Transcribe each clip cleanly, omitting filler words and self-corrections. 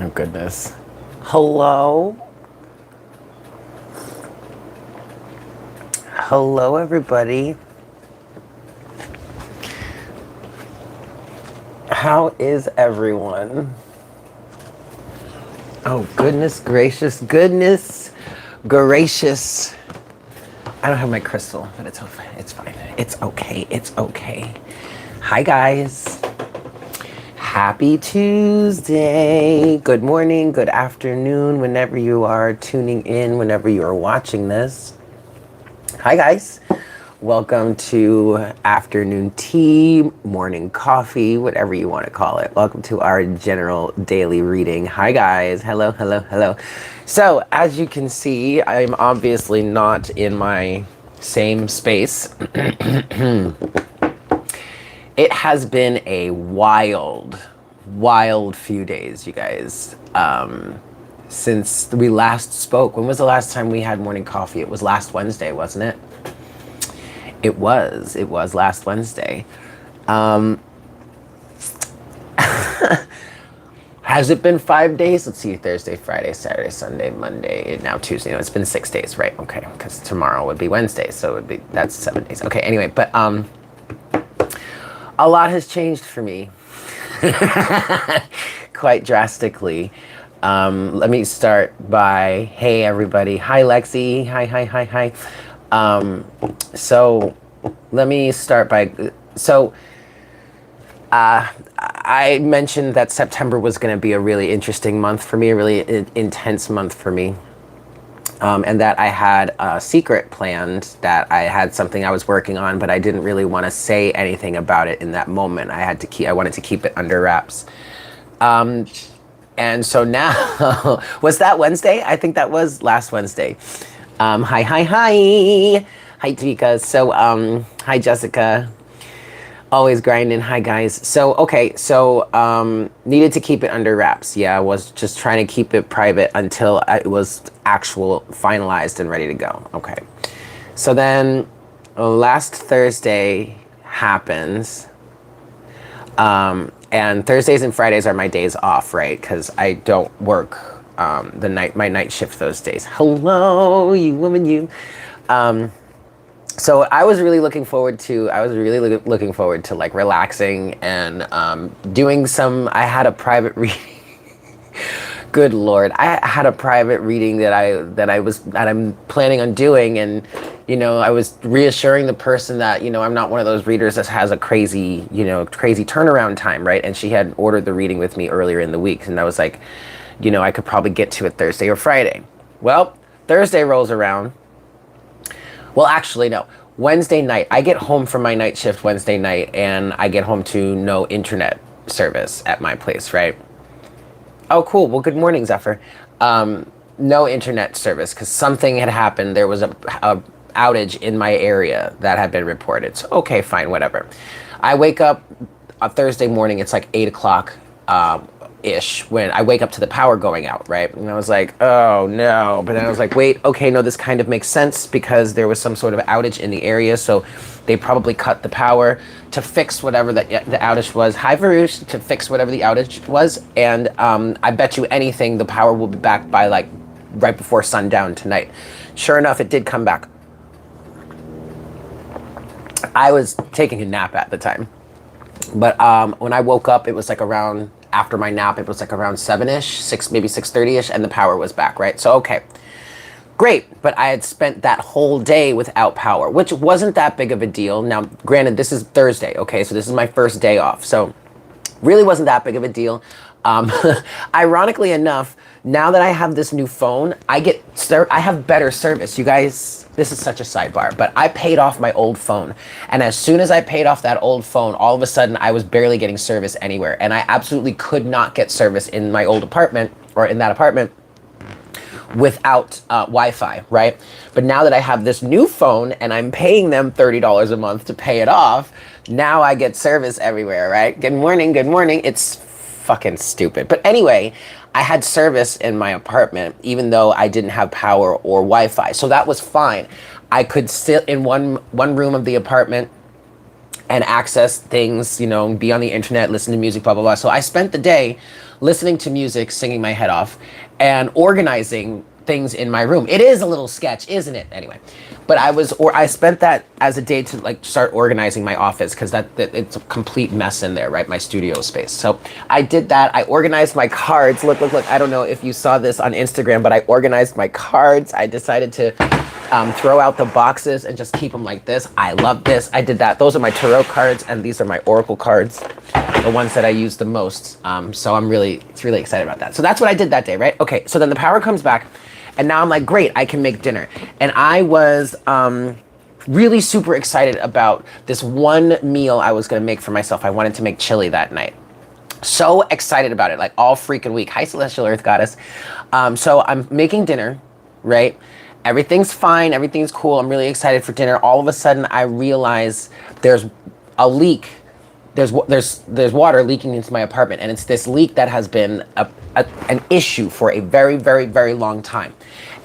Oh, goodness. Hello? Hello, everybody. How is everyone? Oh, goodness gracious. Goodness gracious. I don't have my crystal, but it's fine. It's fine. It's okay. It's okay. Hi, guys. Happy Tuesday. Good morning, good afternoon, whenever you are tuning in, whenever you are watching this. Hi, guys. Welcome to afternoon tea, morning coffee, whatever you want to call it. Welcome to our general daily reading. Hi, guys. Hello, hello, hello. So, as you can see, I'm obviously not in my same space. It has been a wild few days, you guys. Since we last spoke. When was the last time we had morning coffee? It was last Wednesday, wasn't it? It was last Wednesday. Has it been 5 days? Let's see, Thursday, Friday, Saturday, Sunday, Monday, now Tuesday. No, it's been 6 days, right? Okay, because tomorrow would be Wednesday, so that's 7 days. Okay, anyway, but a lot has changed for me. Quite drastically. Let me start by, hey everybody. Hi Lexi. Hi. So let me start by, I mentioned that September was going to be a really interesting month for me, a really intense month for me. And that I had a secret planned, that I had something I was working on, but I didn't really want to say anything about it in that moment. I wanted to keep it under wraps. And so now, was that Wednesday? I think that was last Wednesday. Hi. Hi, Tika. So, hi, Jessica. Always grinding. Hi, guys. So, okay. So, needed to keep it under wraps. Yeah, I was just trying to keep it private until it was finalized and ready to go. Okay. So then last Thursday happens. And Thursdays and Fridays are my days off, right? Because I don't work my night shift those days. Hello, you woman, you. So I was really looking forward to like relaxing and doing I had a private reading. Good Lord. I had a private reading that I'm planning on doing, and I was reassuring the person that, I'm not one of those readers that has a crazy turnaround time, right? And she had ordered the reading with me earlier in the week, and I was like, I could probably get to it Thursday or Friday. Well, Thursday rolls around. Well, actually, no. Wednesday night, I get home from my night shift Wednesday night, and I get home to no internet service at my place, right? Oh, cool. Well, good morning, Zephyr. No internet service because something had happened. There was a outage in my area that had been reported. So, okay, fine, whatever. I wake up a Thursday morning. It's like 8 o'clock ish when I wake up to the power going out, right? And I was like, oh no. But then I was like, wait, okay, no, this kind of makes sense because there was some sort of outage in the area. So they probably cut the power to fix whatever the outage was. Hi, Varush, to fix whatever the outage was. And I bet you anything the power will be back by like right before sundown tonight. Sure enough, it did come back. I was taking a nap at the time. But when I woke up, it was like around, after my nap, it was like around 7-ish, maybe 6:30-ish, and the power was back, right? So, okay, great. But I had spent that whole day without power, which wasn't that big of a deal. Now, granted, this is Thursday, okay? So this is my first day off. So really wasn't that big of a deal. Ironically enough, now that I have this new phone, I have better service. You guys, this is such a sidebar, but I paid off my old phone. And as soon as I paid off that old phone, all of a sudden I was barely getting service anywhere. And I absolutely could not get service in my old apartment, or in that apartment, without Wi-Fi, right? But now that I have this new phone and I'm paying them $30 a month to pay it off, now I get service everywhere, right? Good morning, good morning. It's fucking stupid. But anyway, I had service in my apartment, even though I didn't have power or Wi-Fi. So that was fine. I could sit in one room of the apartment and access things, you know, be on the internet, listen to music, blah, blah, blah. So I spent the day listening to music, singing my head off, and organizing things in my room. It is a little sketch, isn't it? Anyway, but I spent that as a day to like start organizing my office, because that it's a complete mess in there, right? My studio space. So I did that. I organized my cards. Look. I don't know if you saw this on Instagram, but I organized my cards. I decided to throw out the boxes and just keep them like this. I love this. I did that. Those are my tarot cards, and these are my Oracle cards, the ones that I use the most. So it's really excited about that. So that's what I did that day, right? Okay, so then the power comes back, and now I'm like, great, I can make dinner. And I was really super excited about this one meal I was gonna make for myself. I wanted to make chili that night. So excited about it, like all freaking week. Hi, Celestial Earth Goddess. So I'm making dinner, right? Everything's fine, everything's cool. I'm really excited for dinner. All of a sudden, I realize there's a leak. There's water leaking into my apartment, and it's this leak that has been an issue for a very, very, very long time.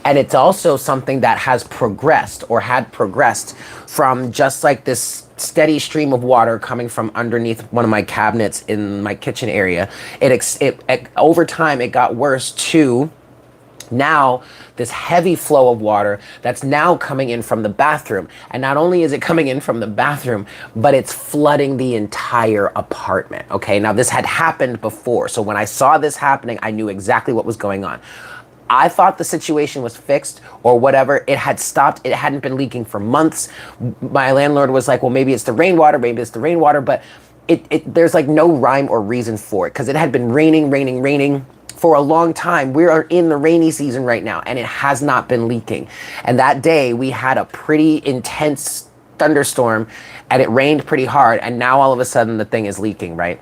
And it's also something that has progressed, or had progressed, from just like this steady stream of water coming from underneath one of my cabinets in my kitchen area. Over time, it got worse to now this heavy flow of water that's now coming in from the bathroom. And not only is it coming in from the bathroom, but it's flooding the entire apartment. Okay, now this had happened before. So when I saw this happening, I knew exactly what was going on. I thought the situation was fixed or whatever. It had stopped. It hadn't been leaking for months. My landlord was like, well, maybe it's the rainwater, but there's like no rhyme or reason for it, because it had been raining for a long time. We are in the rainy season right now, and it has not been leaking. And that day we had a pretty intense thunderstorm, and it rained pretty hard, and now all of a sudden the thing is leaking, right?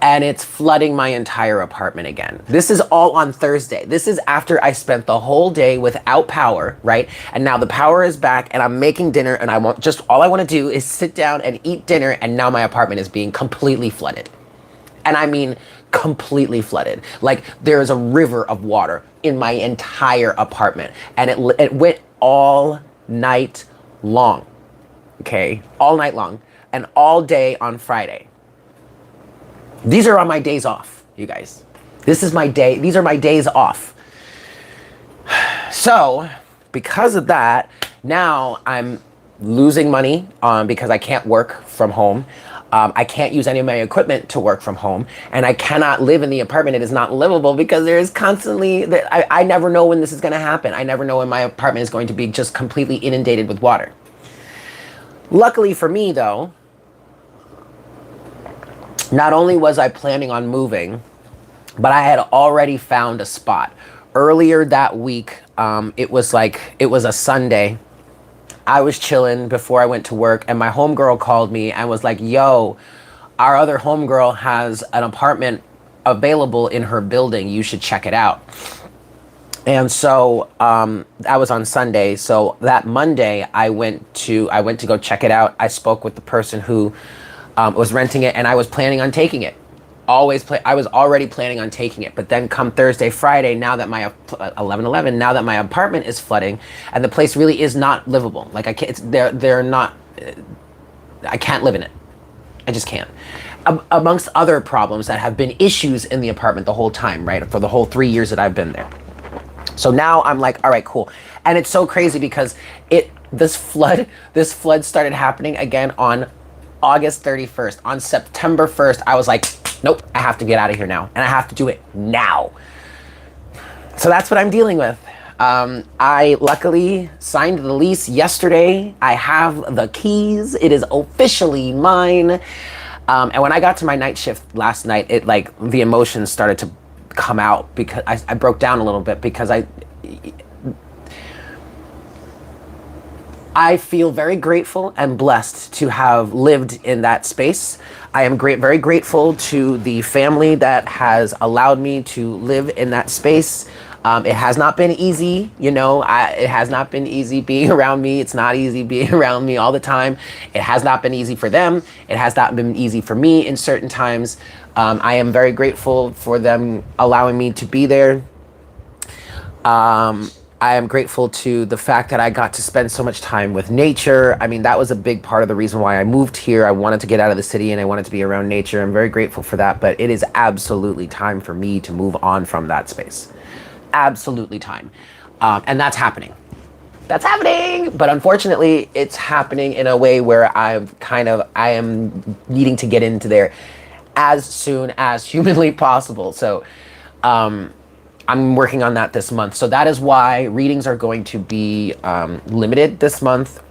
And it's flooding my entire apartment again. This is all on Thursday. This is after I spent the whole day without power, right? And now the power is back, and I'm making dinner, and all I want to do is sit down and eat dinner, and now my apartment is being completely flooded. And I mean completely flooded. Like there is a river of water in my entire apartment, and it went all night long. Okay, all night long, and all day on Friday. These are on my days off, you guys. This is my day. These are my days off. So because of that, now I'm losing money because I can't work from home. I can't use any of my equipment to work from home, and I cannot live in the apartment. It is not livable because there is constantly, I never know when this is going to happen. I never know when my apartment is going to be just completely inundated with water. Luckily for me though, not only was I planning on moving, but I had already found a spot. Earlier that week, it was a Sunday. I was chilling before I went to work, and my homegirl called me and was like, yo, our other homegirl has an apartment available in her building. You should check it out. And so that was on Sunday. So that Monday, I went to go check it out. I spoke with the person who was renting it, and I was planning on taking it. I was already planning on taking it, but then come Thursday, Friday, now that my 11/11, now that my apartment is flooding, and the place really is not livable. Like I can't. They're not. I can't live in it. I just can't. Amongst other problems that have been issues in the apartment the whole time, right? For the whole 3 years that I've been there. So now I'm like, all right, cool. And it's so crazy because this flood started happening again on August 31st. On September 1st, I was like, nope, I have to get out of here now, and I have to do it now. So that's what I'm dealing with. I luckily signed the lease yesterday. I have the keys. It is officially mine. And when I got to my night shift last night, the emotions started to come out because I broke down a little bit because I feel very grateful and blessed to have lived in that space. I am very grateful to the family that has allowed me to live in that space. It has not been easy, it has not been easy being around me. It's not easy being around me all the time. It has not been easy for them. It has not been easy for me in certain times. I am very grateful for them allowing me to be there. I am grateful to the fact that I got to spend so much time with nature. I mean, that was a big part of the reason why I moved here. I wanted to get out of the city and I wanted to be around nature. I'm very grateful for that, but it is absolutely time for me to move on from that space. Absolutely time. And that's happening. That's happening. But unfortunately, it's happening in a way where I am needing to get into there as soon as humanly possible. So, I'm working on that this month. So that is why readings are going to be limited this month.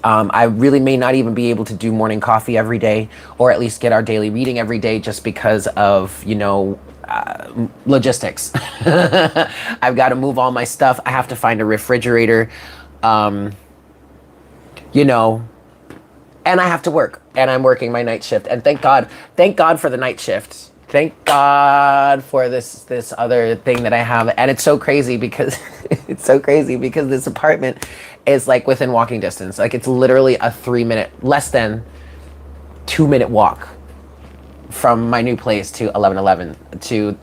I really may not even be able to do morning coffee every day, or at least get our daily reading every day, just because of, logistics. I've got to move all my stuff. I have to find a refrigerator, and I have to work, and I'm working my night shift. And thank God for the night shift. Thank God for this other thing that I have. And it's so crazy because this apartment is like within walking distance. Like it's literally a less than 2-minute walk from my new place to 1111 to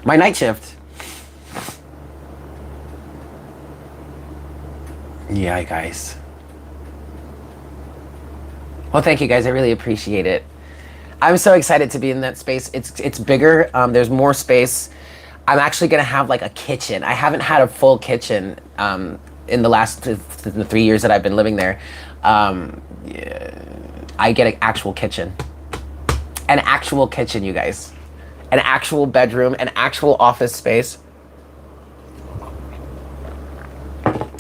my night shift. Yeah, guys. Well, thank you guys. I really appreciate it. I'm so excited to be in that space. It's bigger. There's more space. I'm actually gonna have like a kitchen. I haven't had a full kitchen in the last 3 years that I've been living there. Yeah, I get an actual kitchen. An actual kitchen, you guys. An actual bedroom, an actual office space.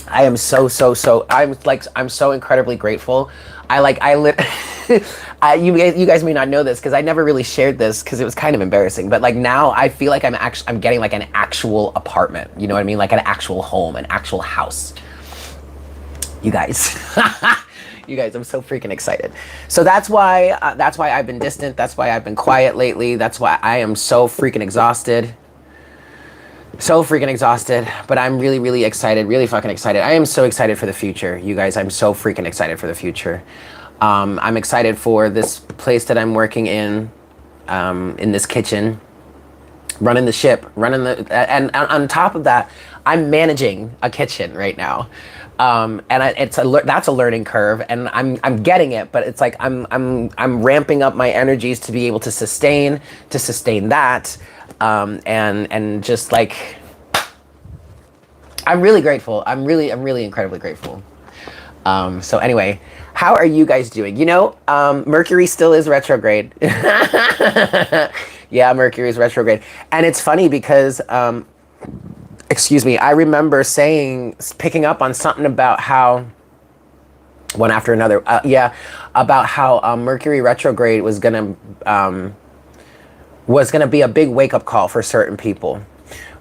I am so I'm so incredibly grateful. You guys may not know this because I never really shared this because it was kind of embarrassing, but like now I feel like I'm getting like an actual apartment, you know what I mean? Like an actual home, an actual house. You guys. You guys, I'm so freaking excited. So that's why I've been distant. That's why I've been quiet lately. That's why I am so freaking exhausted. So freaking exhausted, but I'm really, really excited, really fucking excited. I am so excited for the future, you guys. I'm so freaking excited for the future. I'm excited for this place that I'm working in this kitchen, running the ship, and on top of that, I'm managing a kitchen right now. And that's a learning curve, and I'm getting it, but it's like I'm ramping up my energies to be able to sustain that. And just like, I'm really grateful. I'm really incredibly grateful. So anyway, how are you guys doing? Mercury still is retrograde. Yeah, Mercury is retrograde. And it's funny because, excuse me, I remember picking up on something about how, one after another, about how Mercury retrograde was gonna be a big wake-up call for certain people.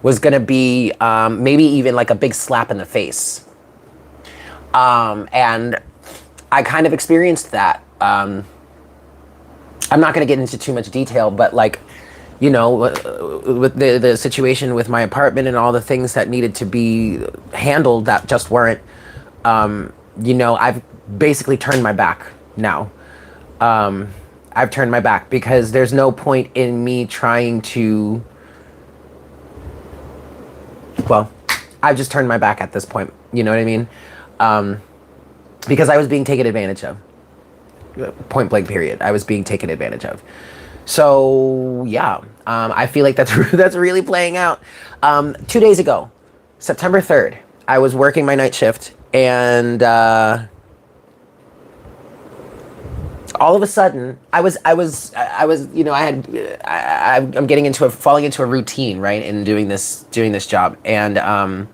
Was gonna be maybe even like a big slap in the face. And I kind of experienced that. I'm not gonna get into too much detail, but like, with the situation with my apartment and all the things that needed to be handled that just weren't, I've basically turned my back now. I've turned my back because there's no point in me trying to, I've just turned my back at this point. You know what I mean? Because I was being taken advantage of. Point blank period. I was being taken advantage of. So yeah, I feel like that's really playing out. 2 days ago, September 3rd, I was working my night shift, and all of a sudden, I'm falling into a routine, right, in doing this job, and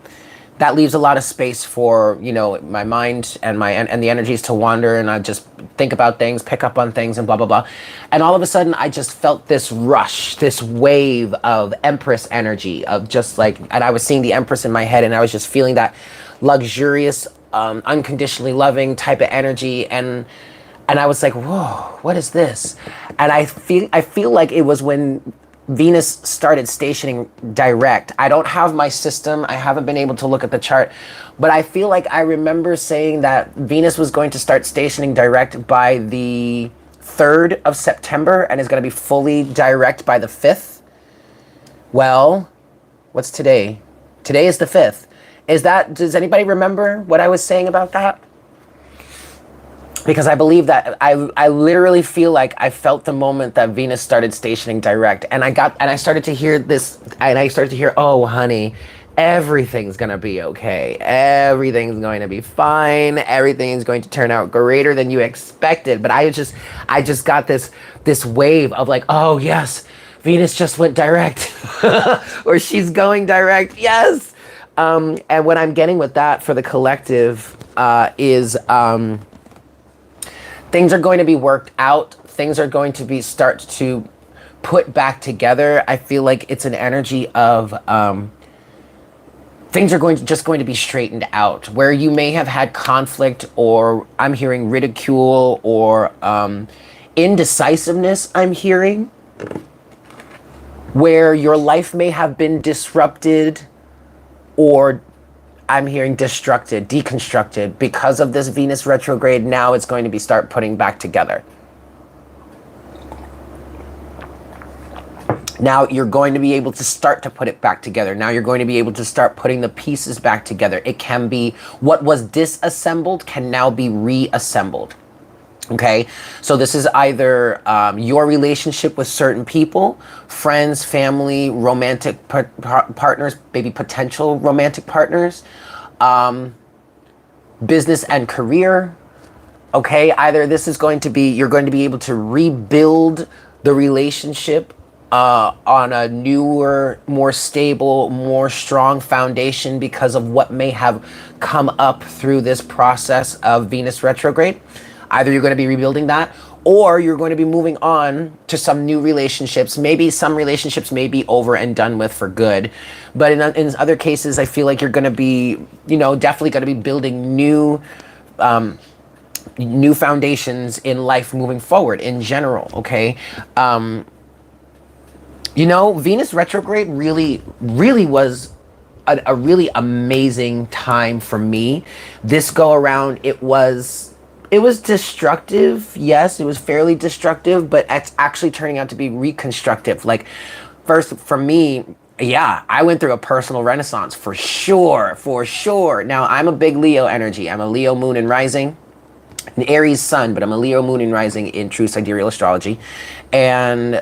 that leaves a lot of space for, my mind and the energies to wander, and I just think about things, pick up on things, and blah, blah, blah. And all of a sudden, I just felt this rush, this wave of Empress energy, of just like, and I was seeing the Empress in my head, and I was just feeling that luxurious, unconditionally loving type of energy, and I was like, whoa, what is this? And I feel like it was when Venus started stationing direct. I don't have my system. I haven't been able to look at the chart, but I feel like I remember saying that Venus was going to start stationing direct by the 3rd of September and is going to be fully direct by the 5th. Well, what's today? Today is the 5th. Does anybody remember what I was saying about that? Because I believe that I literally feel like I felt the moment that Venus started stationing direct, and I started to hear this, and I started to hear, oh honey, everything's gonna be okay. Everything's going to be fine. Everything is going to turn out greater than you expected. But I just got this wave of like, oh yes, Venus just went direct, or she's going direct. Yes. And what I'm getting with that for the collective is things are going to be worked out. Things are going to be start to put back together. I feel like it's an energy of things are just going to be straightened out. Where you may have had conflict, or I'm hearing ridicule, or indecisiveness, I'm hearing, where your life may have been disrupted, or I'm hearing deconstructed because of this Venus retrograde. Now it's going to be start putting back together. Now you're going to be able to start to put it back together. Now you're going to be able to start putting the pieces back together. It can be, what was disassembled can now be reassembled. Okay, so this is either your relationship with certain people, friends, family, romantic partners, maybe potential romantic partners, business and career. Okay, either this is going to be, you're going to be able to rebuild the relationship on a newer, more stable, more strong foundation because of what may have come up through this process of Venus retrograde. Either you're going to be rebuilding that, or you're going to be moving on to some new relationships. Maybe some relationships may be over and done with for good. But in other cases, I feel like you're going to be, definitely going to be building new foundations in life moving forward in general, okay? Venus retrograde really, really was a really amazing time for me. This go around, it was destructive. Yes, it was fairly destructive, but it's actually turning out to be reconstructive. Like, first, for me, yeah, I went through a personal renaissance for sure. Now, I'm a big Leo energy. I'm a Leo moon and rising, an Aries sun, but I'm a Leo moon and rising in true sidereal astrology. And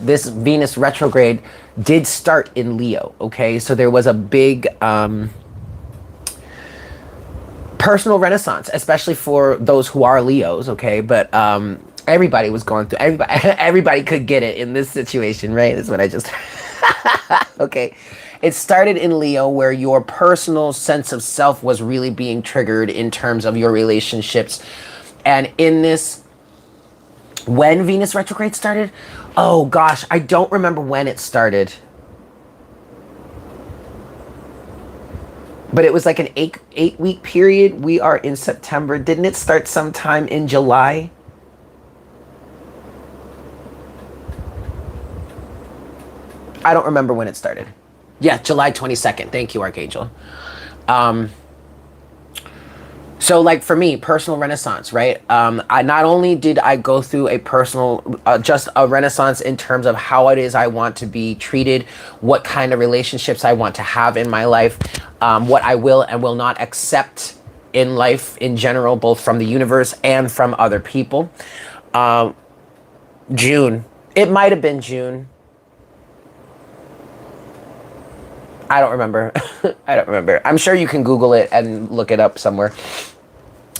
this Venus retrograde did start in Leo, okay? So there was a big personal renaissance, especially for those who are Leos, okay? But everybody was going through, everybody could get it in this situation, right? That's what I just, okay. It started in Leo, where your personal sense of self was really being triggered in terms of your relationships. And in this, when Venus retrograde started, oh gosh, I don't remember when it started. But it was like an eight-week period. We are in September. Didn't it start sometime in July? I don't remember when it started. Yeah, July 22nd. Thank you, Archangel. So like for me, personal renaissance, right? I not only did I go through a personal, just a renaissance in terms of how it is I want to be treated, what kind of relationships I want to have in my life, what I will and will not accept in life in general, both from the universe and from other people. June. It might have been June. I don't remember. I don't remember. I'm sure you can Google it and look it up somewhere.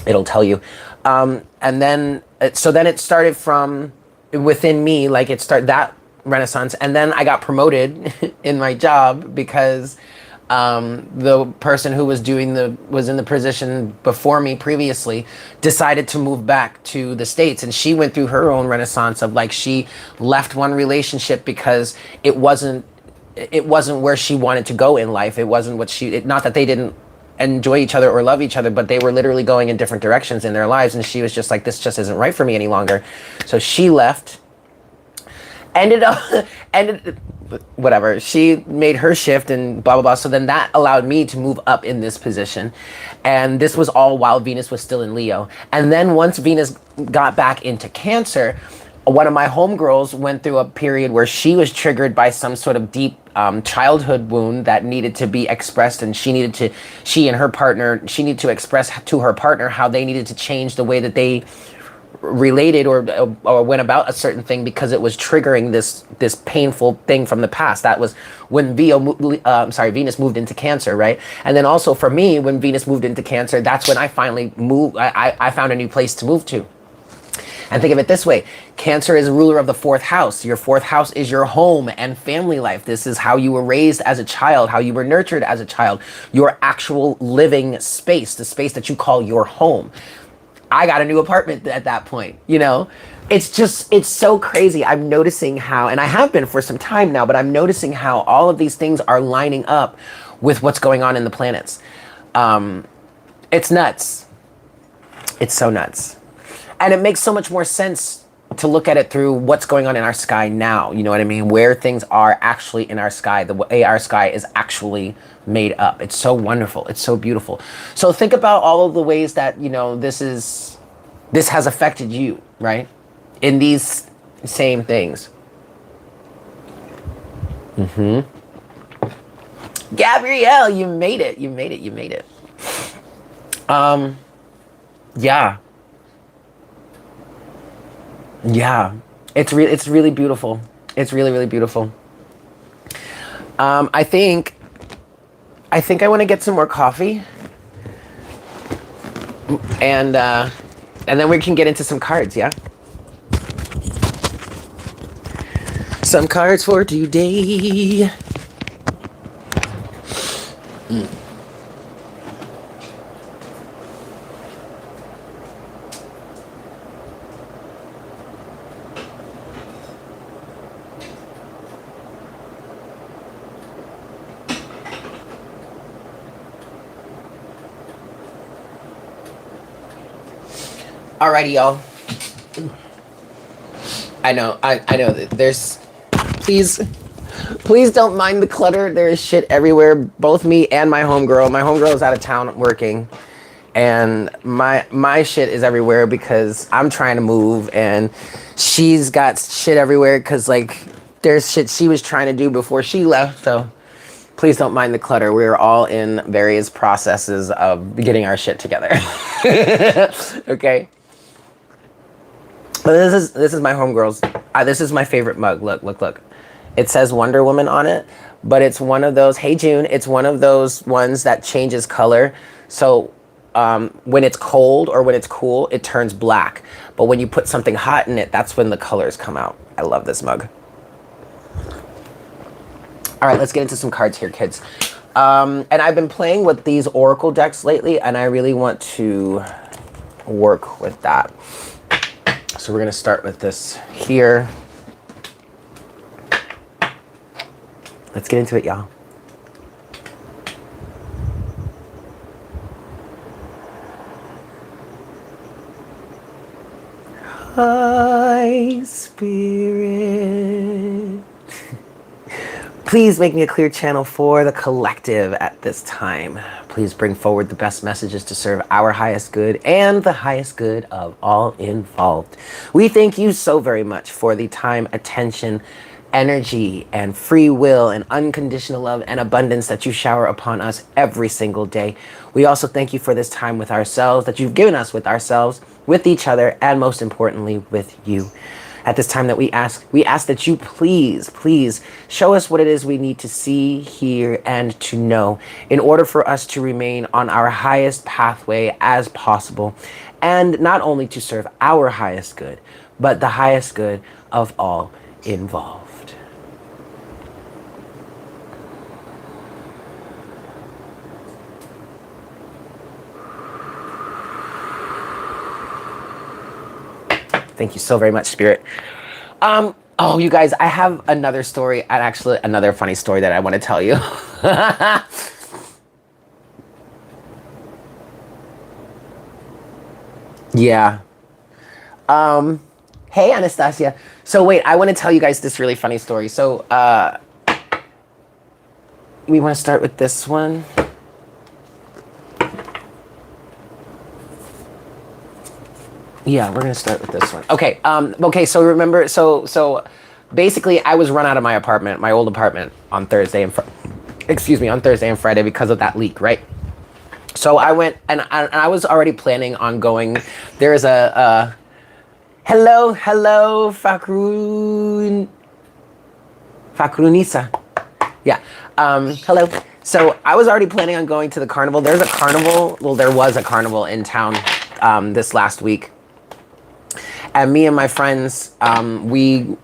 It'll tell you. And then, so then it started from within me, like it started that renaissance. And then I got promoted in my job because the person who was was in the position before me previously decided to move back to the States. And she went through her own renaissance of like, she left one relationship because it wasn't where she wanted to go in life. It wasn't what not that they didn't enjoy each other or love each other, but they were literally going in different directions in their lives. And she was just like, this just isn't right for me any longer. So she left, whatever. She made her shift and blah, blah, blah. So then that allowed me to move up in this position. And this was all while Venus was still in Leo. And then once Venus got back into Cancer, one of my homegirls went through a period where she was triggered by some sort of deep childhood wound that needed to be expressed, and she and her partner, she needed to express to her partner how they needed to change the way that they related or went about a certain thing, because it was triggering this painful thing from the past. That was when Venus moved into Cancer, right? And then also for me, when Venus moved into Cancer, that's when I finally moved. I found a new place to move to. And think of it this way: Cancer is a ruler of the fourth house. Your fourth house is your home and family life. This is how you were raised as a child, how you were nurtured as a child, your actual living space, the space that you call your home. I got a new apartment at that point, you know? It's so crazy. I'm noticing how, and I have been for some time now, but I'm noticing how all of these things are lining up with what's going on in the planets. It's nuts. It's so nuts. And it makes so much more sense to look at it through what's going on in our sky now. You know what I mean? Where things are actually in our sky, the way our sky is actually made up. It's so wonderful. It's so beautiful. So think about all of the ways that, you know, this has affected you, right? In these same things. Gabrielle, you made it. You made it. You made it. Yeah. Yeah, it's really beautiful. It's really, really beautiful. I think I want to get some more coffee, and then we can get into some cards. Yeah, some cards for today. Alrighty, y'all. I know that there's, please don't mind the clutter. There is shit everywhere. Both me and my homegirl is out of town working, and my shit is everywhere because I'm trying to move, and she's got shit everywhere because like there's shit she was trying to do before she left. So please don't mind the clutter. We're all in various processes of getting our shit together. Okay. But this is my homegirl's. This is my favorite mug. Look. It says Wonder Woman on it, but it's one of those. Hey June, it's one of those ones that changes color. So when it's cold or when it's cool, it turns black. But when you put something hot in it, that's when the colors come out. I love this mug. All right, let's get into some cards here, kids. And I've been playing with these Oracle decks lately, and I really want to work with that. So we're going to start with this here. Let's get into it, y'all. Hi, Spirit. Please make me a clear channel for the collective at this time. Please bring forward the best messages to serve our highest good and the highest good of all involved. We thank you so very much for the time, attention, energy, and free will and unconditional love and abundance that you shower upon us every single day. We also thank you for this time with ourselves that you've given us with ourselves, with each other, and most importantly, with you. At this time that we ask that you please show us what it is we need to see, hear, and to know in order for us to remain on our highest pathway as possible, and not only to serve our highest good, but the highest good of all involved. Thank you so very much, Spirit. Oh, you guys, I have another story, and actually another funny story that I want to tell you. Yeah. Hey, Anastasia. So wait, I want to tell you guys this really funny story. So, we want to start with this one. Yeah, we're gonna start with this one. Okay. Okay. So remember, so basically, I was run out of my apartment, my old apartment, on Thursday and on Thursday and Friday because of that leak, right? So I went and I was already planning on going. There is a hello, Fakrunisa. Yeah. Hello. So I was already planning on going to the carnival. There's a carnival. Well, there was a carnival in town this last week. And me and my friends, we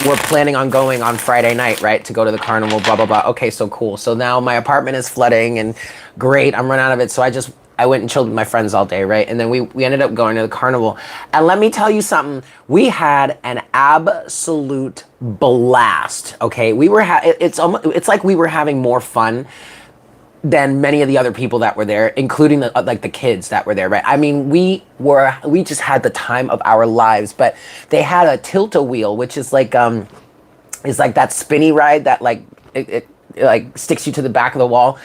were planning on going on Friday night, right, to go to the carnival, blah, blah, blah. Okay, so cool. So now my apartment is flooding and great, I'm running out of it. So I went and chilled with my friends all day, right? And then we ended up going to the carnival. And let me tell you something, we had an absolute blast, okay? It's like we were having more fun than many of the other people that were there, including the kids that were there, right? I mean, we just had the time of our lives. But they had a tilt-a-wheel, which is like that spinny ride that it like sticks you to the back of the wall.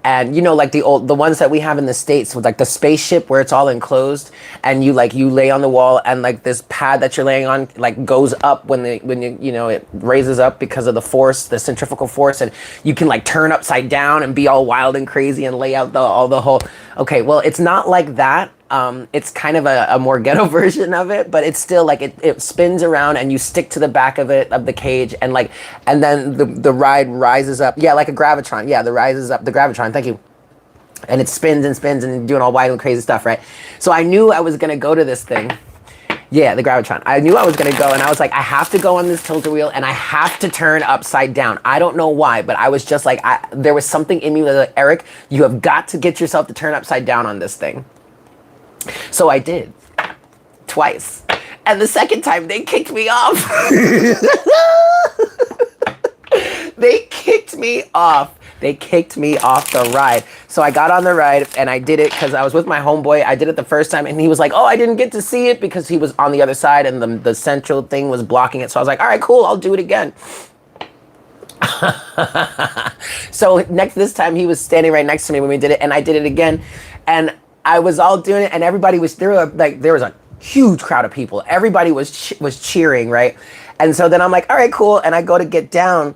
And like the ones that we have in the States with like the spaceship where it's all enclosed and you lay on the wall and like this pad that you're laying on like goes up when it raises up because of the force, the centrifugal force, and you can like turn upside down and be all wild and crazy and lay out the whole. Okay, well, it's not like that. It's kind of a more ghetto version of it, but it's still like it spins around and you stick to the back of the cage and then the ride rises up. Yeah, like a gravitron. Yeah, the gravitron. Thank you. And it spins and spins and doing all wild and crazy stuff, right? So I knew I was gonna go to this thing. Yeah, the gravitron. I knew I was gonna go and I was like, I have to go on this tilt-a-wheel and I have to turn upside down. I don't know why, but I was just like, there was something in me that was like, Eric, you have got to get yourself to turn upside down on this thing. So I did, twice. And the second time, they kicked me off. They kicked me off. They kicked me off the ride. So I got on the ride and I did it because I was with my homeboy. I did it the first time and he was like, oh, I didn't get to see it because he was on the other side and the central thing was blocking it. So I was like, all right, cool, I'll do it again. So this time he was standing right next to me when we did it and I did it again. And I was all doing it and everybody was there was a huge crowd of people. Everybody was cheering, right? And so then I'm like, all right, cool. And I go to get down.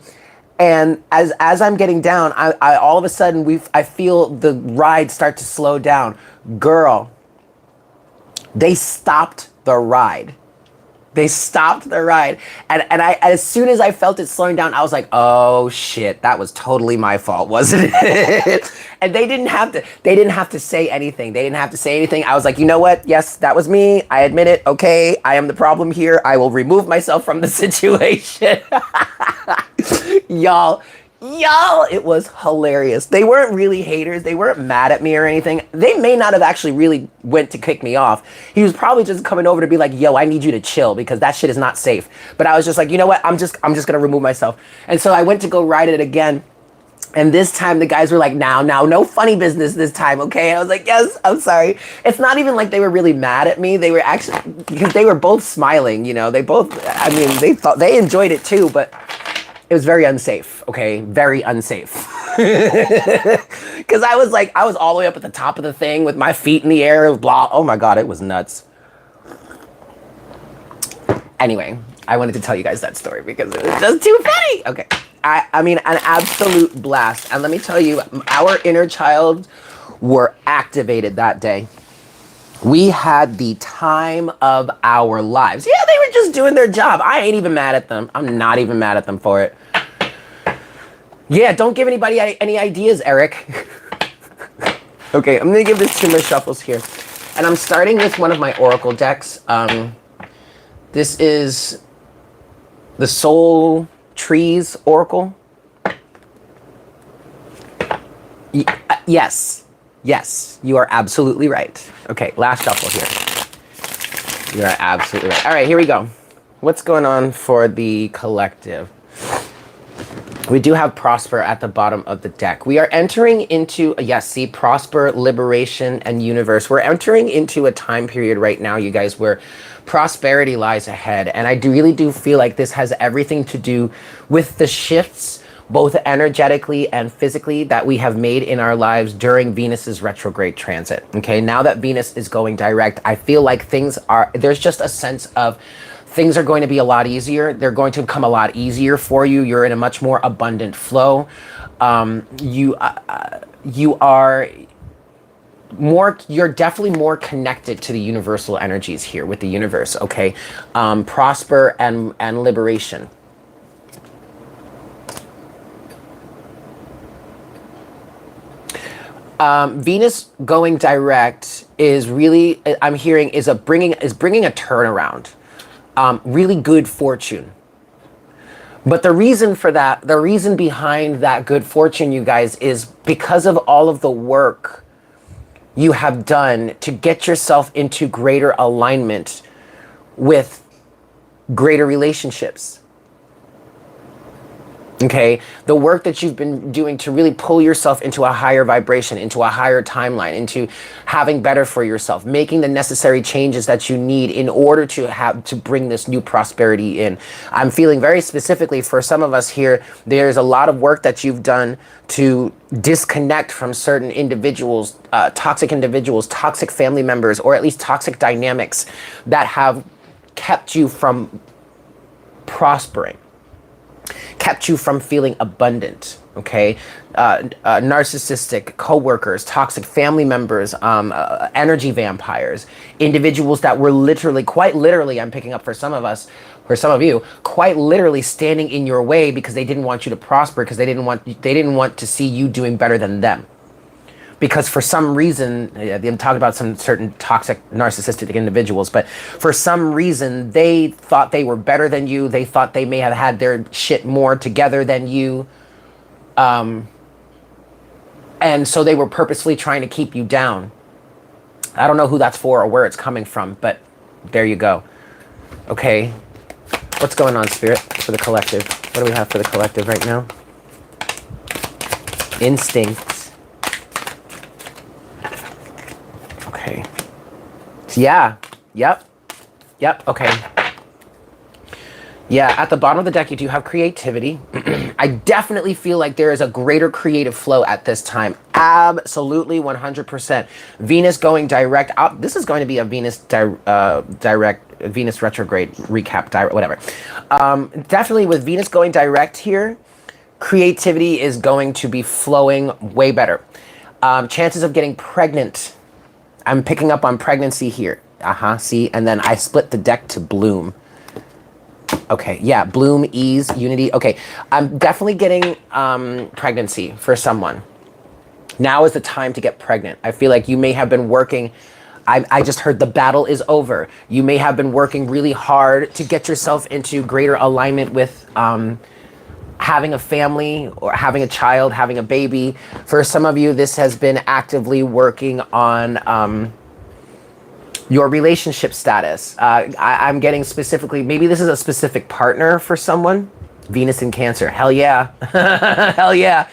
And as I'm getting down, I all of a sudden I feel the ride start to slow down. Girl, they stopped the ride. They stopped the ride. And as soon as I felt it slowing down, I was like, oh shit, that was totally my fault, wasn't it? And they didn't have to say anything. They didn't have to say anything. I was like, you know what? Yes, that was me. I admit it. Okay, I am the problem here. I will remove myself from the situation. Y'all, it was hilarious. They weren't really haters. They weren't mad at me or anything. They may not have actually really went to kick me off. He was probably just coming over to be like, yo, I need you to chill because that shit is not safe. But I was just like, you know what? I'm just gonna remove myself. And so I went to go ride it again. And this time the guys were like, now, no funny business this time, okay? I was like, yes, I'm sorry. It's not even like they were really mad at me. They were actually, because they were both smiling, they both, I mean, they enjoyed it too, but it was very unsafe, okay? Very unsafe. Because I was all the way up at the top of the thing with my feet in the air, blah. Oh my God, it was nuts. Anyway, I wanted to tell you guys that story because it was just too funny. Okay, I mean, an absolute blast. And let me tell you, our inner child were activated that day. We had the time of our lives. Yeah, they were just doing their job. I ain't even mad at them. I'm not even mad at them for it. Yeah, don't give anybody any ideas, Eric. Okay, I'm gonna give this 2 more shuffles here. And I'm starting with one of my Oracle decks. This is the Soul Trees Oracle. Yes, you are absolutely right. Okay, last shuffle here. You are absolutely right. All right, here we go. What's going on for the collective? We do have Prosper at the bottom of the deck. We are entering into, yes, see, Prosper, Liberation, and Universe. We're entering into a time period right now, you guys, where prosperity lies ahead. And I really do feel like this has everything to do with the shifts both energetically and physically, that we have made in our lives during Venus's retrograde transit. Okay, now that Venus is going direct, I feel like there's just a sense of things are going to be a lot easier. They're going to become a lot easier for you. You're in a much more abundant flow. You are you're definitely more connected to the universal energies here with the universe. Okay, prosper and liberation. Venus going direct is really, I'm hearing, is bringing a turnaround. Really good fortune. But the reason for that, the reason behind that good fortune, you guys, is because of all of the work you have done to get yourself into greater alignment with greater relationships. Okay, the work that you've been doing to really pull yourself into a higher vibration, into a higher timeline, into having better for yourself, making the necessary changes that you need in order to bring this new prosperity in. I'm feeling very specifically for some of us here, there's a lot of work that you've done to disconnect from certain individuals, toxic family members, or at least toxic dynamics that have kept you from prospering, kept you from feeling abundant. Okay, narcissistic coworkers, toxic family members, energy vampires, individuals that were literally, quite literally, I'm picking up for some of us, for some of you, quite literally standing in your way because they didn't want you to prosper, because they didn't want to see you doing better than them. Because for some reason, I'm talking about some certain toxic narcissistic individuals, but for some reason, they thought they were better than you. They thought they may have had their shit more together than you. And so they were purposefully trying to keep you down. I don't know who that's for or where it's coming from, but there you go. Okay. What's going on, Spirit, for the collective? What do we have for the collective right now? Instincts. Okay. Yeah. Yep. Okay. Yeah, at the bottom of the deck, you do have creativity. I definitely feel like there is a greater creative flow at this time. Absolutely, 100%. Venus going direct. This is going to be a Venus Venus retrograde recap, whatever. Definitely with Venus going direct here, creativity is going to be flowing way better. Chances of getting pregnant. I'm picking up on pregnancy here. See, and then I split the deck to bloom. Okay, yeah, bloom, ease, unity. Okay, I'm definitely getting pregnancy for someone. Now is the time to get pregnant. I feel like you may have been working, I just heard the battle is over. You may have been working really hard to get yourself into greater alignment with having a family or having a child, having a baby. For some of you, this has been actively working on your relationship status. I'm getting specifically, maybe this is a specific partner for someone. Venus in Cancer, hell yeah. Hell yeah.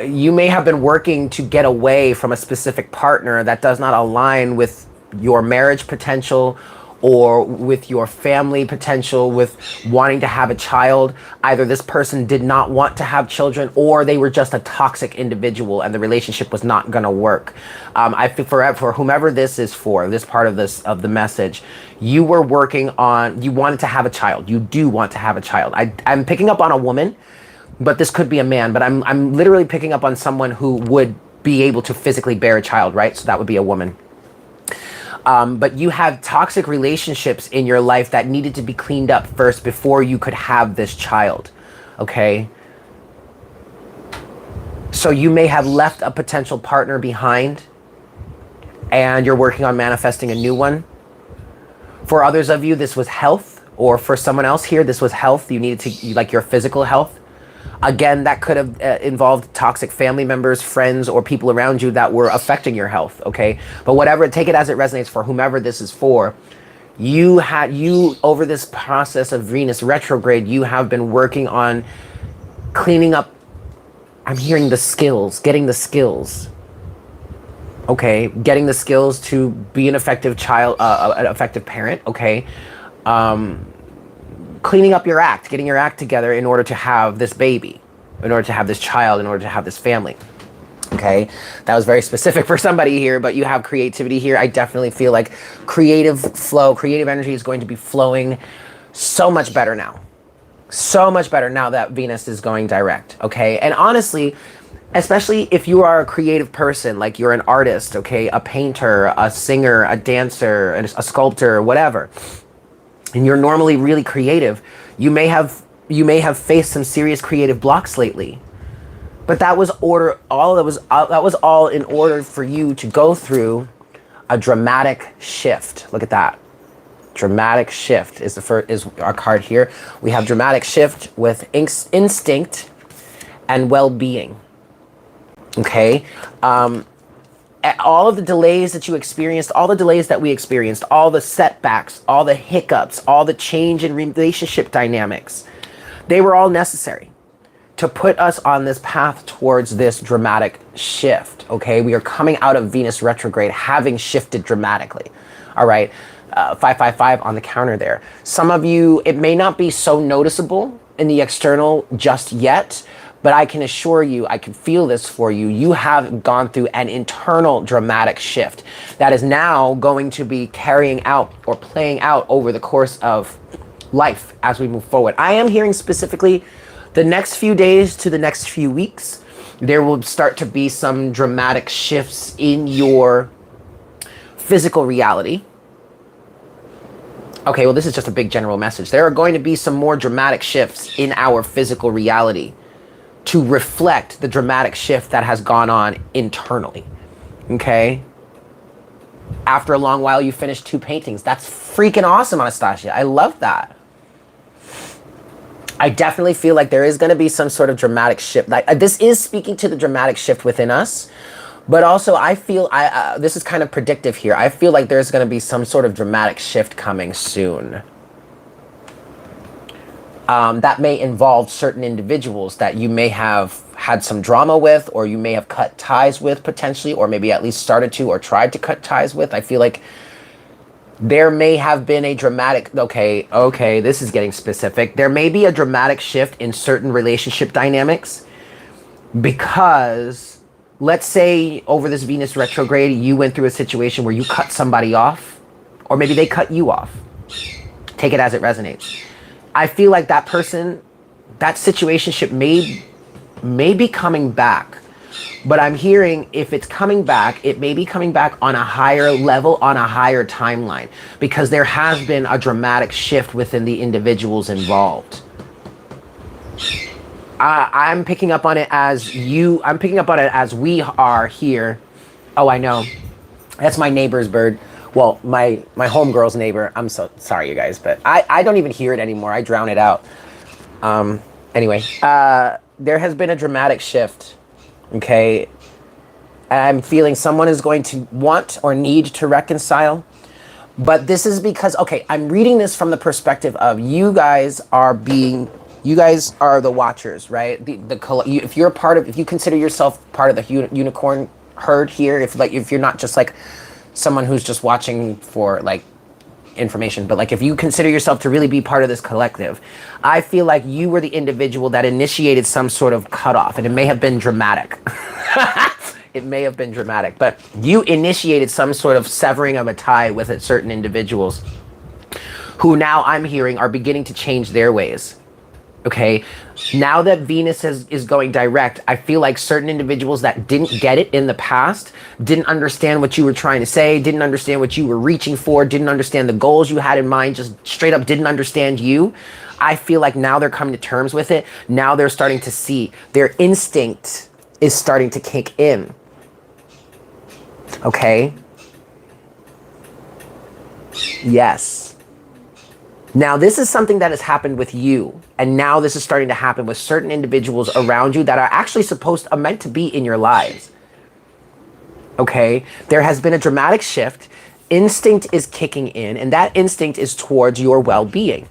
You may have been working to get away from a specific partner that does not align with your marriage potential or with your family potential, with wanting to have a child. Either this person did not want to have children, or they were just a toxic individual and the relationship was not gonna work. I feel for whomever this is for, this part of the message, you were working on, you wanted to have a child. You do want to have a child. I'm picking up on a woman, but this could be a man, but I'm literally picking up on someone who would be able to physically bear a child, right? So that would be a woman. But you have toxic relationships in your life that needed to be cleaned up first before you could have this child, okay? So you may have left a potential partner behind and you're working on manifesting a new one. For others of you, this was health, or for someone else here, this was health. You needed to, like your physical health. Again, that could have involved toxic family members, friends, or people around you that were affecting your health, okay? But whatever, take it as it resonates for whomever this is for. You over this process of Venus retrograde, you have been working on cleaning up, I'm hearing the skills, getting the skills, okay? Getting the skills to be an effective child, an effective parent, okay? cleaning up your act, getting your act together in order to have this baby, in order to have this child, in order to have this family. Okay, that was very specific for somebody here, but you have creativity here. I definitely feel like creative flow, creative energy is going to be flowing so much better now. So much better now that Venus is going direct, okay? And honestly, especially if you are a creative person, like you're an artist, okay, a painter, a singer, a dancer, a sculptor, whatever, and you're normally really creative, you may have faced some serious creative blocks lately. But that was that was all in order for you to go through a dramatic shift. Look at that. Dramatic shift is our card here. We have dramatic shift with instinct and well-being. Okay? All of the delays that you experienced, all the delays that we experienced, all the setbacks, all the hiccups, all the change in relationship dynamics, they were all necessary to put us on this path towards this dramatic shift, okay? We are coming out of Venus retrograde having shifted dramatically, all right? 555 on the counter there. Some of you, it may not be so noticeable in the external just yet, but I can assure you, I can feel this for you. You have gone through an internal dramatic shift that is now going to be carrying out or playing out over the course of life as we move forward. I am hearing specifically the next few days to the next few weeks, there will start to be some dramatic shifts in your physical reality. Okay, well, this is just a big general message. There are going to be some more dramatic shifts in our physical reality to reflect the dramatic shift that has gone on internally. Okay? After a long while, you finished 2 paintings. That's freaking awesome, Anastasia. I love that. I definitely feel like there is going to be some sort of dramatic shift. Like this is speaking to the dramatic shift within us, but also I feel this is kind of predictive here. I feel like there's going to be some sort of dramatic shift coming soon. That may involve certain individuals that you may have had some drama with, or you may have cut ties with potentially, or maybe at least started to or tried to cut ties with. I feel like there may have been a dramatic, okay, this is getting specific. There may be a dramatic shift in certain relationship dynamics because, let's say over this Venus retrograde, you went through a situation where you cut somebody off, or maybe they cut you off. Take it as it resonates. I feel like that person, that situationship may be coming back. But I'm hearing if it's coming back, it may be coming back on a higher level, on a higher timeline, because there has been a dramatic shift within the individuals involved. I'm picking up on it as we are here. Oh, I know. That's my neighbor's bird. Well, my homegirl's neighbor. I'm so sorry, you guys, but I don't even hear it anymore. I drown it out. Anyway, there has been a dramatic shift. Okay, I'm feeling someone is going to want or need to reconcile, but this is because, okay, I'm reading this from the perspective of you guys are the watchers, right? If you consider yourself part of the unicorn herd here, if you're not just like someone who's just watching for like information, but like if you consider yourself to really be part of this collective, I feel like you were the individual that initiated some sort of cutoff, and it may have been dramatic. It may have been dramatic, but you initiated some sort of severing of a tie with certain individuals who now I'm hearing are beginning to change their ways. Okay, now that Venus is going direct, I feel like certain individuals that didn't get it in the past, didn't understand what you were trying to say, didn't understand what you were reaching for, didn't understand the goals you had in mind, just straight up didn't understand you. I feel like now they're coming to terms with it. Now they're starting to see. Their instinct is starting to kick in. Okay? Yes. Now, this is something that has happened with you, and now this is starting to happen with certain individuals around you that are actually meant to be in your lives. Okay? There has been a dramatic shift. Instinct is kicking in, and that instinct is towards your well-being.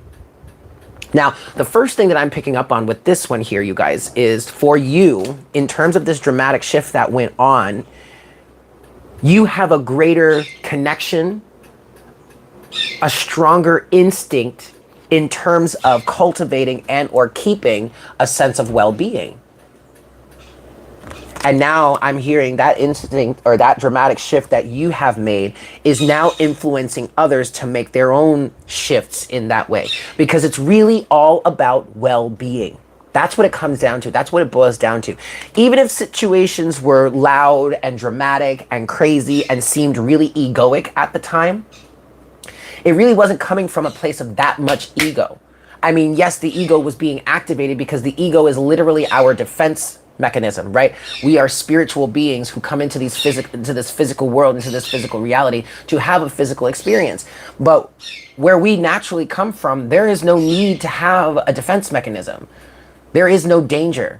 Now, the first thing that I'm picking up on with this one here, you guys, is for you, in terms of this dramatic shift that went on, you have a greater connection, a stronger instinct in terms of cultivating and or keeping a sense of well-being. And now I'm hearing that instinct or that dramatic shift that you have made is now influencing others to make their own shifts in that way, because it's really all about well-being. That's what it comes down to. That's what it boils down to. Even if situations were loud and dramatic and crazy and seemed really egoic at the time, it really wasn't coming from a place of that much ego. I mean, yes, the ego was being activated because the ego is literally our defense mechanism, right? We are spiritual beings who come into this physical world, into this physical reality to have a physical experience. But where we naturally come from, there is no need to have a defense mechanism. There is no danger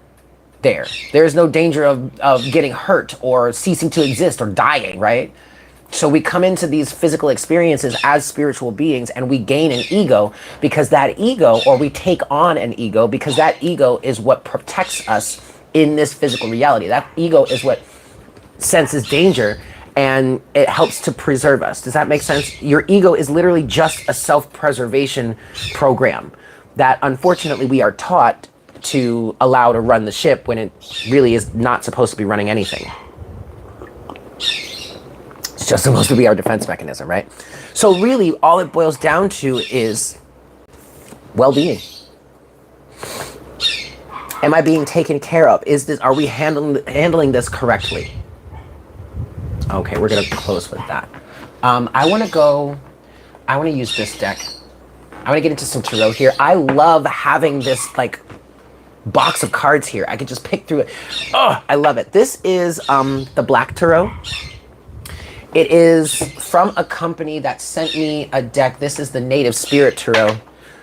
there. There is no danger of getting hurt or ceasing to exist or dying, right? So we come into these physical experiences as spiritual beings and we gain an ego because that ego, or we take on an ego because that ego is what protects us in this physical reality. That ego is what senses danger and it helps to preserve us. Does that make sense? Your ego is literally just a self-preservation program that unfortunately we are taught to allow to run the ship when it really is not supposed to be running anything. It's just supposed to be our defense mechanism, right? So really all it boils down to is well-being. Am I being taken care of? Are we handling this correctly? Okay, we're gonna close with that. I wanna use this deck. I wanna get into some tarot here. I love having this like box of cards here. I could just pick through it. Oh, I love it. This is the Black Tarot. It is from a company that sent me a deck. This is the Native Spirit Tarot.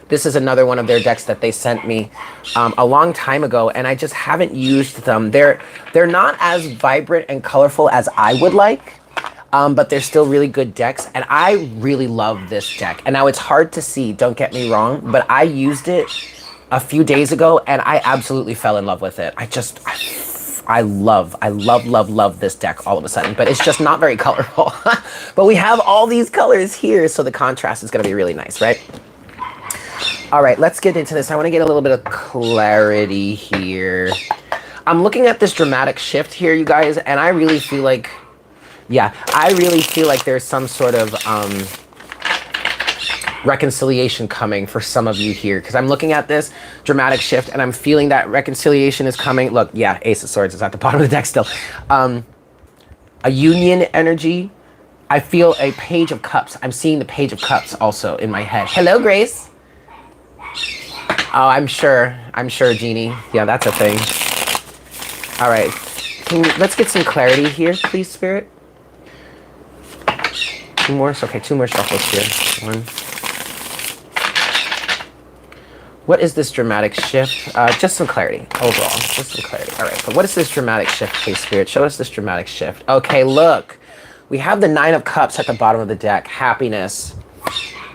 This is another one of their decks that they sent me a long time ago, and I just haven't used them. They're not as vibrant and colorful as I would like, but they're still really good decks, and I really love this deck. And now it's hard to see, don't get me wrong, but I used it a few days ago, and I absolutely fell in love with it. I love this deck all of a sudden, but it's just not very colorful. But we have all these colors here, so the contrast is gonna be really nice, right? All right, let's get into this. I want to get a little bit of clarity here. I'm looking at this dramatic shift here, you guys, and I really feel like, there's some sort of reconciliation coming for some of you here, because I'm looking at this dramatic shift and I'm feeling that reconciliation is coming. Look, yeah, Ace of Swords is at the bottom of the deck still. A union energy. I feel a Page of Cups. I'm seeing the Page of Cups also in my head. Hello, Grace. Oh, I'm sure, Jeannie. Yeah, that's a thing. All right, let's get some clarity here, please, Spirit. Two more, okay, two more shuffles here. One. What is this dramatic shift? Just some clarity, overall, just some clarity. All right, so what is this dramatic shift, please, Spirit? Show us this dramatic shift. Okay, look, we have the Nine of Cups at the bottom of the deck, happiness.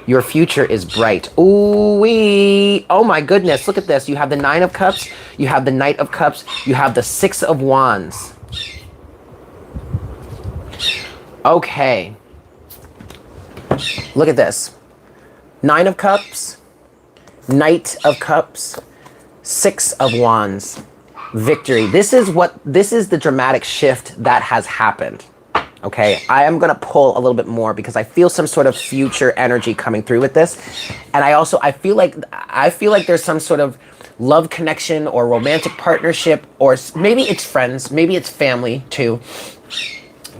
Your future is bright. Ooh-wee. Oh my goodness, look at this. You have the Nine of Cups, you have the Knight of Cups, you have the Six of Wands. Okay. Look at this. Nine of Cups, Knight of Cups, Six of Wands. Victory. This is the dramatic shift that has happened. Okay, I am gonna pull a little bit more because I feel some sort of future energy coming through with this, and I feel like there's some sort of love connection or romantic partnership, or maybe it's friends, maybe it's family too.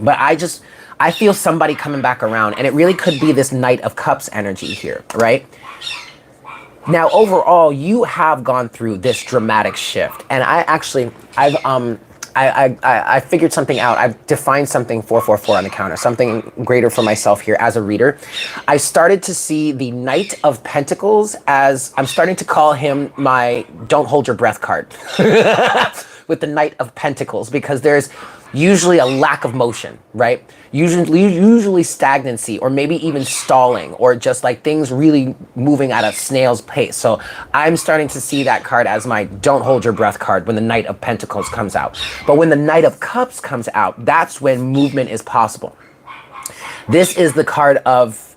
But I feel somebody coming back around, and it really could be this Knight of Cups energy here, right? Now, overall, you have gone through this dramatic shift, and I figured something out. I've defined something 444 on the counter, something greater for myself here as a reader. I started to see the Knight of Pentacles as, I'm starting to call him my don't hold your breath card with the Knight of Pentacles, because there's usually a lack of motion, right? Usually stagnancy, or maybe even stalling, or just like things really moving at a snail's pace. So I'm starting to see that card as my don't hold your breath card when the Knight of Pentacles comes out. But when the Knight of Cups comes out, that's when movement is possible. This is the card of,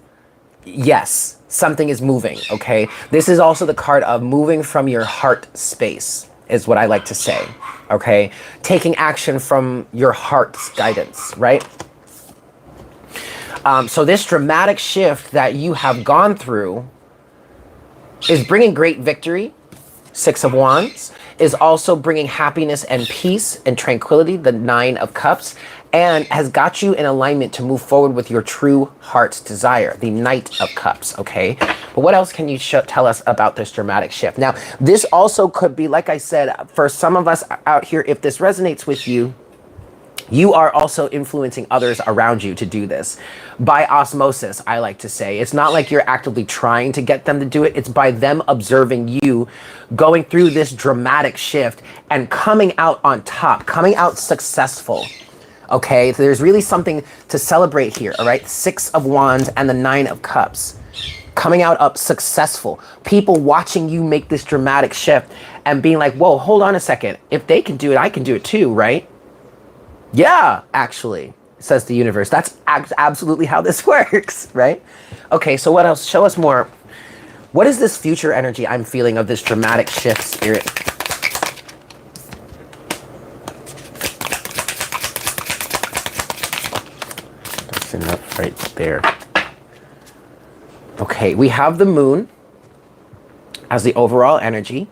yes, something is moving, okay? This is also the card of moving from your heart space, is what I like to say, okay? Taking action from your heart's guidance, right? So this dramatic shift that you have gone through is bringing great victory. Six of Wands is also bringing happiness and peace and tranquility, the Nine of Cups, and has got you in alignment to move forward with your true heart's desire, the Knight of Cups, okay? But what else can you tell us about this dramatic shift? Now, this also could be, like I said, for some of us out here, if this resonates with you, you are also influencing others around you to do this. By osmosis, I like to say. It's not like you're actively trying to get them to do it. It's by them observing you going through this dramatic shift and coming out on top, coming out successful. Okay, so there's really something to celebrate here, all right? Six of Wands and the Nine of Cups. Coming out up successful. People watching you make this dramatic shift and being like, whoa, hold on a second. If they can do it, I can do it too, right? Yeah, actually, says the universe. That's absolutely how this works, right? Okay, so what else? Show us more. What is this future energy I'm feeling of this dramatic shift, Spirit? That's enough right there. Okay, we have the Moon as the overall energy.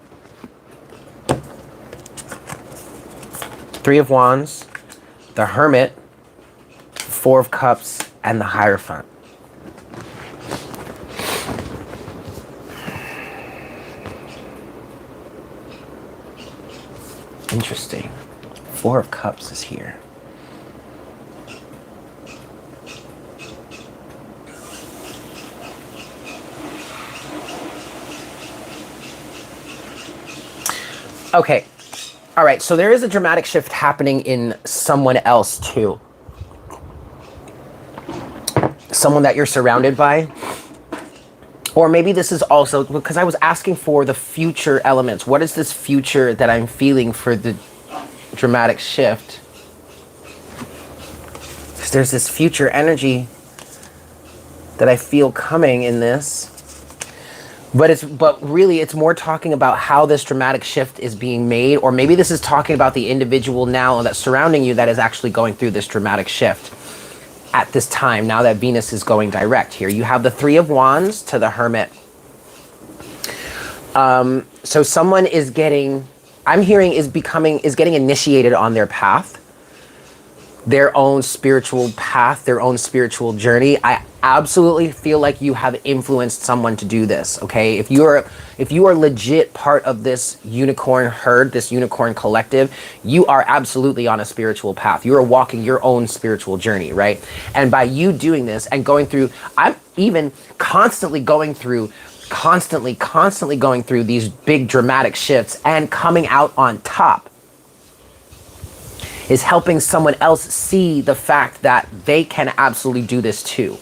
Three of Wands, the Hermit, Four of Cups, and the Hierophant. Interesting. Four of Cups is here. Okay. All right, so there is a dramatic shift happening in someone else too. Someone that you're surrounded by. Or maybe this is also, because I was asking for the future elements. What is this future that I'm feeling for the dramatic shift? Because there's this future energy that I feel coming in this. But really, it's more talking about how this dramatic shift is being made, or maybe this is talking about the individual now that's surrounding you that is actually going through this dramatic shift at this time, now that Venus is going direct here. You have the Three of Wands to the Hermit. So someone is getting, I'm hearing is getting initiated on their path, their own spiritual path, their own spiritual journey. I absolutely feel like you have influenced someone to do this, okay? If you are legit part of this unicorn herd, this unicorn collective, you are absolutely on a spiritual path. You are walking your own spiritual journey, right? And by you doing this and going through, I'm even constantly going through these big dramatic shifts and coming out on top is helping someone else see the fact that they can absolutely do this too.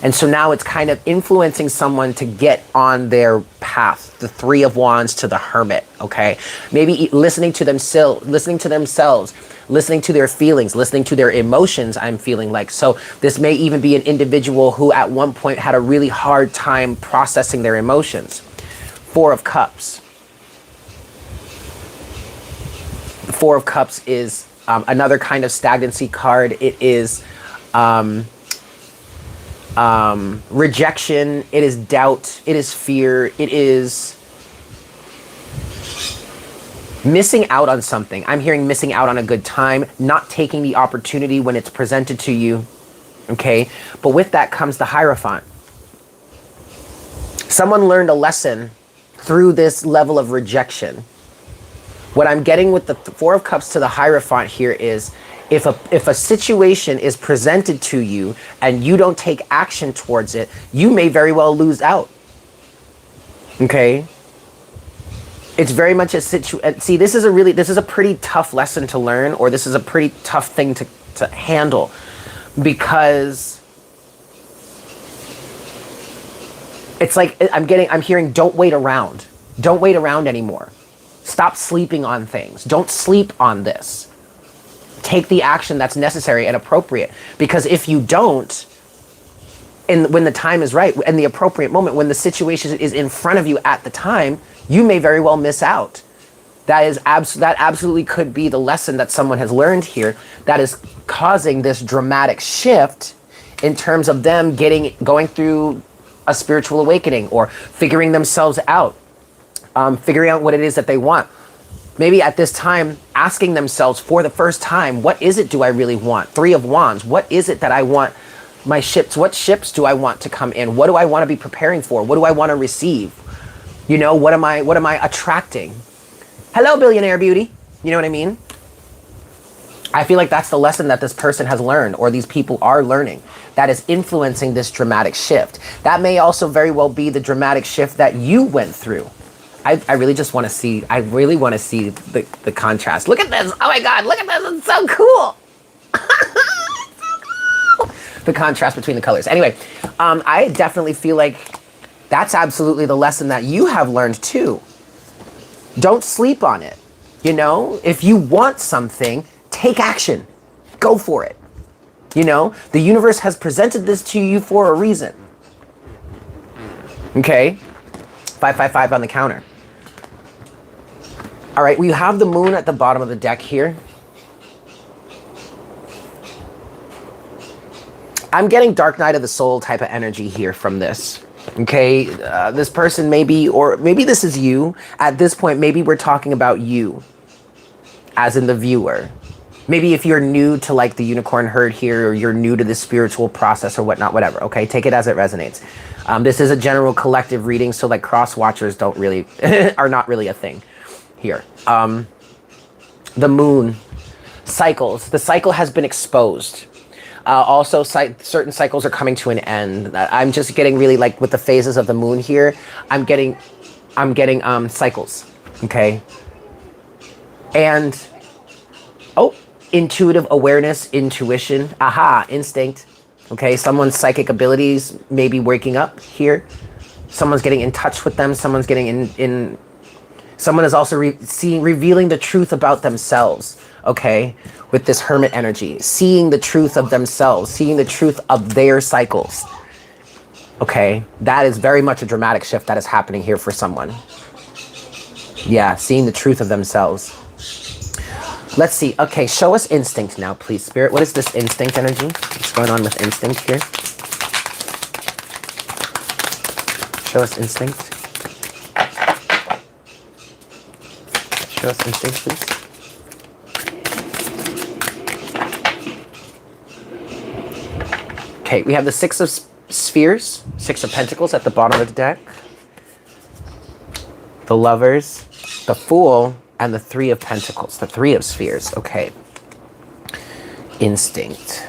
And so now it's kind of influencing someone to get on their path, the Three of Wands to the Hermit, okay? Maybe listening to themselves, listening to their feelings, listening to their emotions, I'm feeling like. So this may even be an individual who at one point had a really hard time processing their emotions. Four of Cups. The Four of Cups is another kind of stagnancy card. It is rejection, it is doubt, it is fear, it is missing out on something. I'm hearing missing out on a good time, not taking the opportunity when it's presented to you, okay? But with that comes the Hierophant. Someone learned a lesson through this level of rejection. What I'm getting with the Four of Cups to the Hierophant here is if a situation is presented to you and you don't take action towards it, you may very well lose out. Okay? It's very much a situation. See, this is a pretty tough lesson to learn, or this is a pretty tough thing to handle, because it's like I'm hearing don't wait around. Don't wait around anymore. Stop sleeping on things. Don't sleep on this. Take the action that's necessary and appropriate. Because if you don't, And when the time is right, and the appropriate moment, when the situation is in front of you at the time, you may very well miss out. That absolutely could be the lesson that someone has learned here that is causing this dramatic shift in terms of them going through a spiritual awakening or figuring themselves out, figuring out what it is that they want. Maybe at this time, asking themselves for the first time, what is it do I really want? Three of Wands, what is it that I want my ships? What ships do I want to come in? What do I want to be preparing for? What do I want to receive? You know, what am I attracting? Hello, billionaire beauty. You know what I mean? I feel like that's the lesson that this person has learned, or these people are learning, that is influencing this dramatic shift. That may also very well be the dramatic shift that you went through. I really just want to see, the contrast. Look at this. Oh my God, look at this. It's so cool. The contrast between the colors. Anyway, I definitely feel like that's absolutely the lesson that you have learned too. Don't sleep on it. You know, if you want something, take action. Go for it. You know, the universe has presented this to you for a reason. Okay? 555 on the counter. All right, we have the moon at the bottom of the deck here. I'm getting Dark Night of the Soul type of energy here from this. Okay, this person maybe, or maybe this is you. At this point, maybe we're talking about you, as in the viewer. Maybe if you're new to like the unicorn herd here, or you're new to the spiritual process or whatnot, whatever, okay? Take it as it resonates. This is a general collective reading, so like cross watchers don't really, are not really a thing here. The moon, cycles. The cycle has been exposed. Also, certain cycles are coming to an end. I'm just getting really like with the phases of the moon here, I'm getting cycles, okay? And, oh, intuitive awareness, intuition, aha, instinct, okay? Someone's psychic abilities may be waking up here. Someone's getting in touch with them. Someone's getting someone is also revealing the truth about themselves, okay? With this hermit energy, seeing the truth of themselves, seeing the truth of their cycles, okay? That is very much a dramatic shift that is happening here for someone. Yeah, seeing the truth of themselves. Let's see. Okay, show us instinct now, please, Spirit. What is this instinct energy? What's going on with instinct here? Show us instinct. Show us instinct, please. Okay, we have the Six of Spheres, Six of Pentacles at the bottom of the deck. The Lovers, the Fool, and the Three of Pentacles, the Three of Spheres. Okay. Instinct.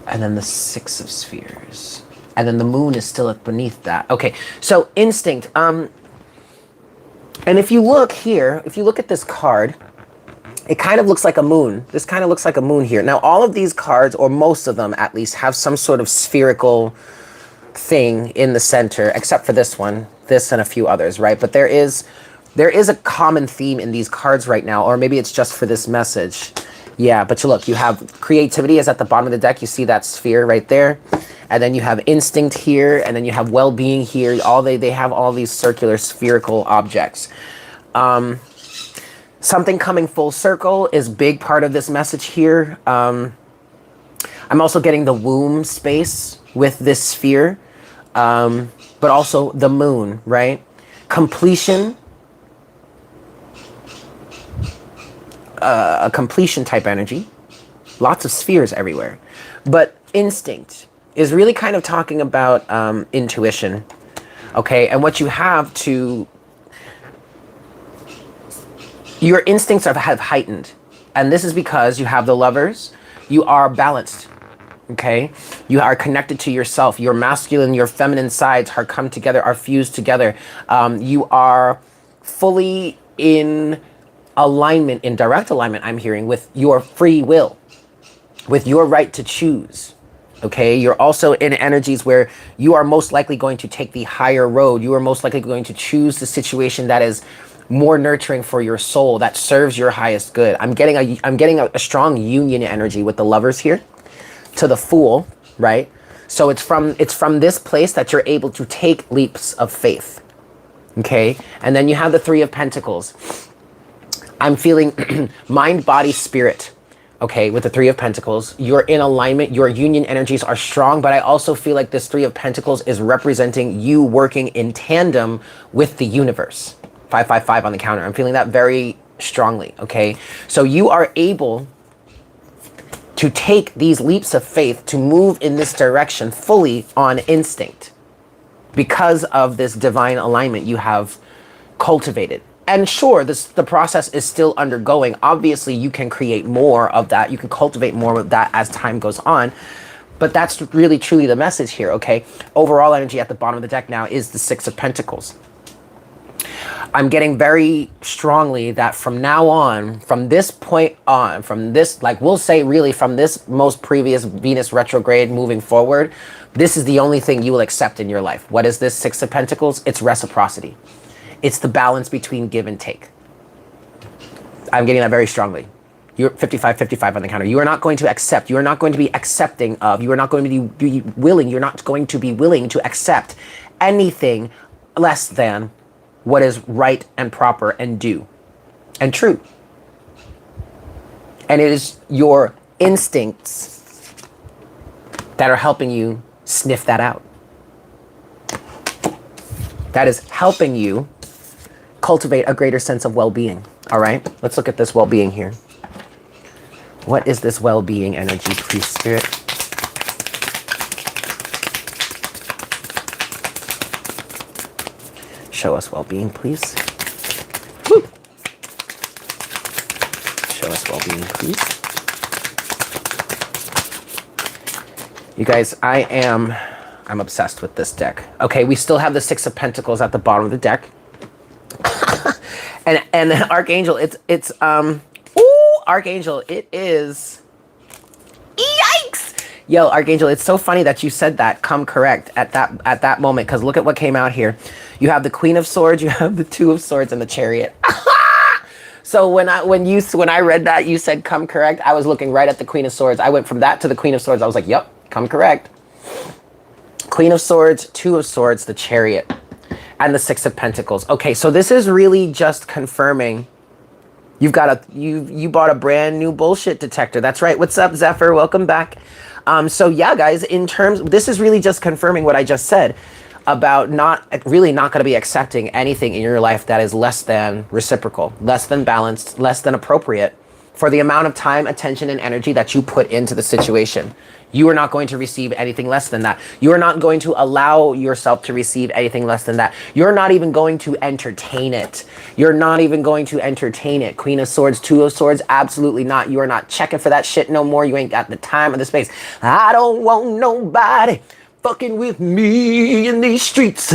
And then the Six of Spheres. And then the moon is still beneath that. Okay, so instinct. And if you look here, if you look at this card, it kind of looks like a moon. This kind of looks like a moon here. Now, all of these cards, or most of them at least, have some sort of spherical thing in the center, except for this one, this and a few others, right? But there is a common theme in these cards right now, or maybe it's just for this message. Yeah, but you look, you have creativity is at the bottom of the deck. You see that sphere right there. And then you have instinct here, and then you have well-being here. They have all these circular spherical objects. Something coming full circle is big part of this message here. I'm also getting the womb space with this sphere, but also the moon, right? Completion, a completion type energy. Lots of spheres everywhere. But instinct is really kind of talking about intuition, okay? And what you have to... Your instincts have heightened. And this is because you have the Lovers. You are balanced, okay? You are connected to yourself. Your masculine, your feminine sides are come together, are fused together. You are fully in alignment, in direct alignment, I'm hearing, with your free will, with your right to choose. Okay, you're also in energies where you are most likely going to take the higher road. You are most likely going to choose the situation that is more nurturing for your soul, that serves your highest good. I'm getting a strong union energy with the Lovers here to the Fool, right? So it's from this place that you're able to take leaps of faith. Okay? And then you have the Three of Pentacles. I'm feeling mind, body, spirit. Okay, with the Three of Pentacles, you're in alignment, your union energies are strong, but I also feel like this Three of Pentacles is representing you working in tandem with the universe. 555 on the counter. I'm feeling that very strongly, okay? So you are able to take these leaps of faith to move in this direction fully on instinct because of this divine alignment you have cultivated. And sure, the process is still undergoing. Obviously, you can create more of that. You can cultivate more of that as time goes on. But that's really, truly the message here, okay? Overall energy at the bottom of the deck now is the Six of Pentacles. I'm getting very strongly that from now on, from this point on, from this, like we'll say really from this most previous Venus retrograde moving forward, this is the only thing you will accept in your life. What is this Six of Pentacles? It's reciprocity. It's the balance between give and take. I'm getting that very strongly. You're 55-55 on the counter. You are not going to accept. You are not going to be accepting of. You are not going to be willing. You're not going to be willing to accept anything less than what is right and proper and due and true. And it is your instincts that are helping you sniff that out. That is helping you cultivate a greater sense of well-being. All right, let's look at this well-being here. What is this well-being energy, please, Spirit? Show us well-being, please. Woo! Show us well-being, please. You guys, I'm obsessed with this deck. Okay, we still have the Six of Pentacles at the bottom of the deck. and Archangel, it's Archangel, it is, yikes! Yo, Archangel, it's so funny that you said that, come correct, at that moment, because look at what came out here. You have the Queen of Swords, you have the Two of Swords, and the Chariot. So when I read that, you said come correct, I was looking right at the Queen of Swords. I went from that to the Queen of Swords. I was like, yep, come correct. Queen of Swords, Two of Swords, the Chariot, and the Six of Pentacles. Okay, so this is really just confirming you bought a brand new bullshit detector. That's right. What's up, Zephyr? Welcome back. So yeah, guys, this is really just confirming what I just said about not going to be accepting anything in your life that is less than reciprocal, less than balanced, less than appropriate for the amount of time, attention, and energy that you put into the situation. You are not going to receive anything less than that. You are not going to allow yourself to receive anything less than that. You're not even going to entertain it. You're not even going to entertain it. Queen of Swords, Two of Swords, absolutely not. You are not checking for that shit no more. You ain't got the time or the space. I don't want nobody fucking with me in these streets.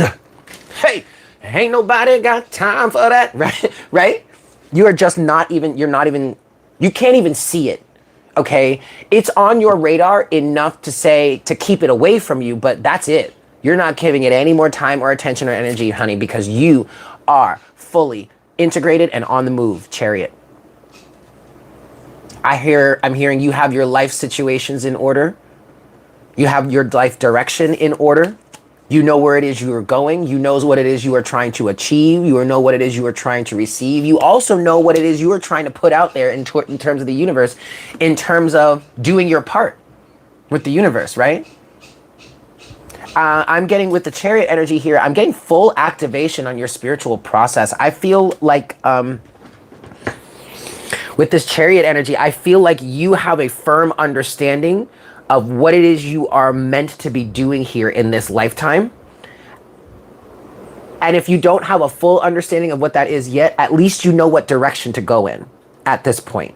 Hey, ain't nobody got time for that, right? Right? You are just not even, you can't even see it. Okay, it's on your radar enough to keep it away from you, but that's it. You're not giving it any more time or attention or energy, honey, because you are fully integrated and on the move, Chariot. I'm hearing you have your life situations in order. You have your life direction in order. You know where it is you are going. You know what it is you are trying to achieve. You know what it is you are trying to receive. You also know what it is you are trying to put out there in terms of the universe, in terms of doing your part with the universe, right? I'm getting, with the Chariot energy here, I'm getting full activation on your spiritual process. I feel like, with this Chariot energy, I feel like you have a firm understanding of what it is you are meant to be doing here in this lifetime. And if you don't have a full understanding of what that is yet, at least you know what direction to go in at this point.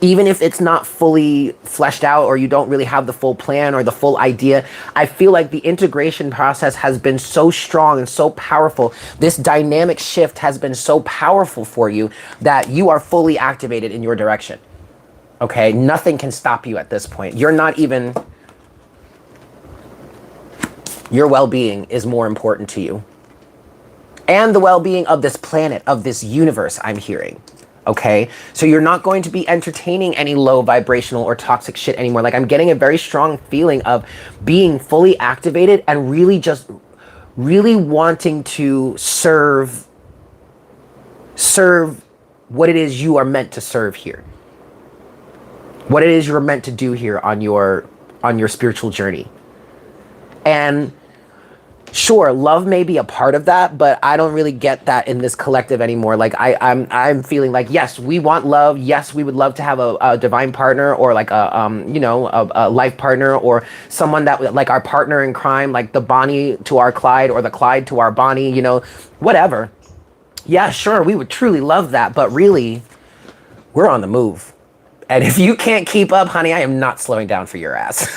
Even if it's not fully fleshed out or you don't really have the full plan or the full idea, I feel like the integration process has been so strong and so powerful. This dynamic shift has been so powerful for you that you are fully activated in your direction. Okay, nothing can stop you at this point. You're not even, your well-being is more important to you. and the well-being of this planet, of this universe, I'm hearing. Okay, so you're not going to be entertaining any low vibrational or toxic shit anymore. Like, I'm getting a very strong feeling of being fully activated and really wanting to serve what it is you are meant to serve here. What it is you're meant to do here on your spiritual journey. And sure, love may be a part of that, but I don't really get that in this collective anymore. Like, I'm feeling like, yes, we want love. Yes, we would love to have a divine partner, or like a life partner, or someone that, like, our partner in crime, like the Bonnie to our Clyde, or the Clyde to our Bonnie, you know, whatever. Yeah, sure, we would truly love that, but really, we're on the move. And if you can't keep up, honey, I am not slowing down for your ass.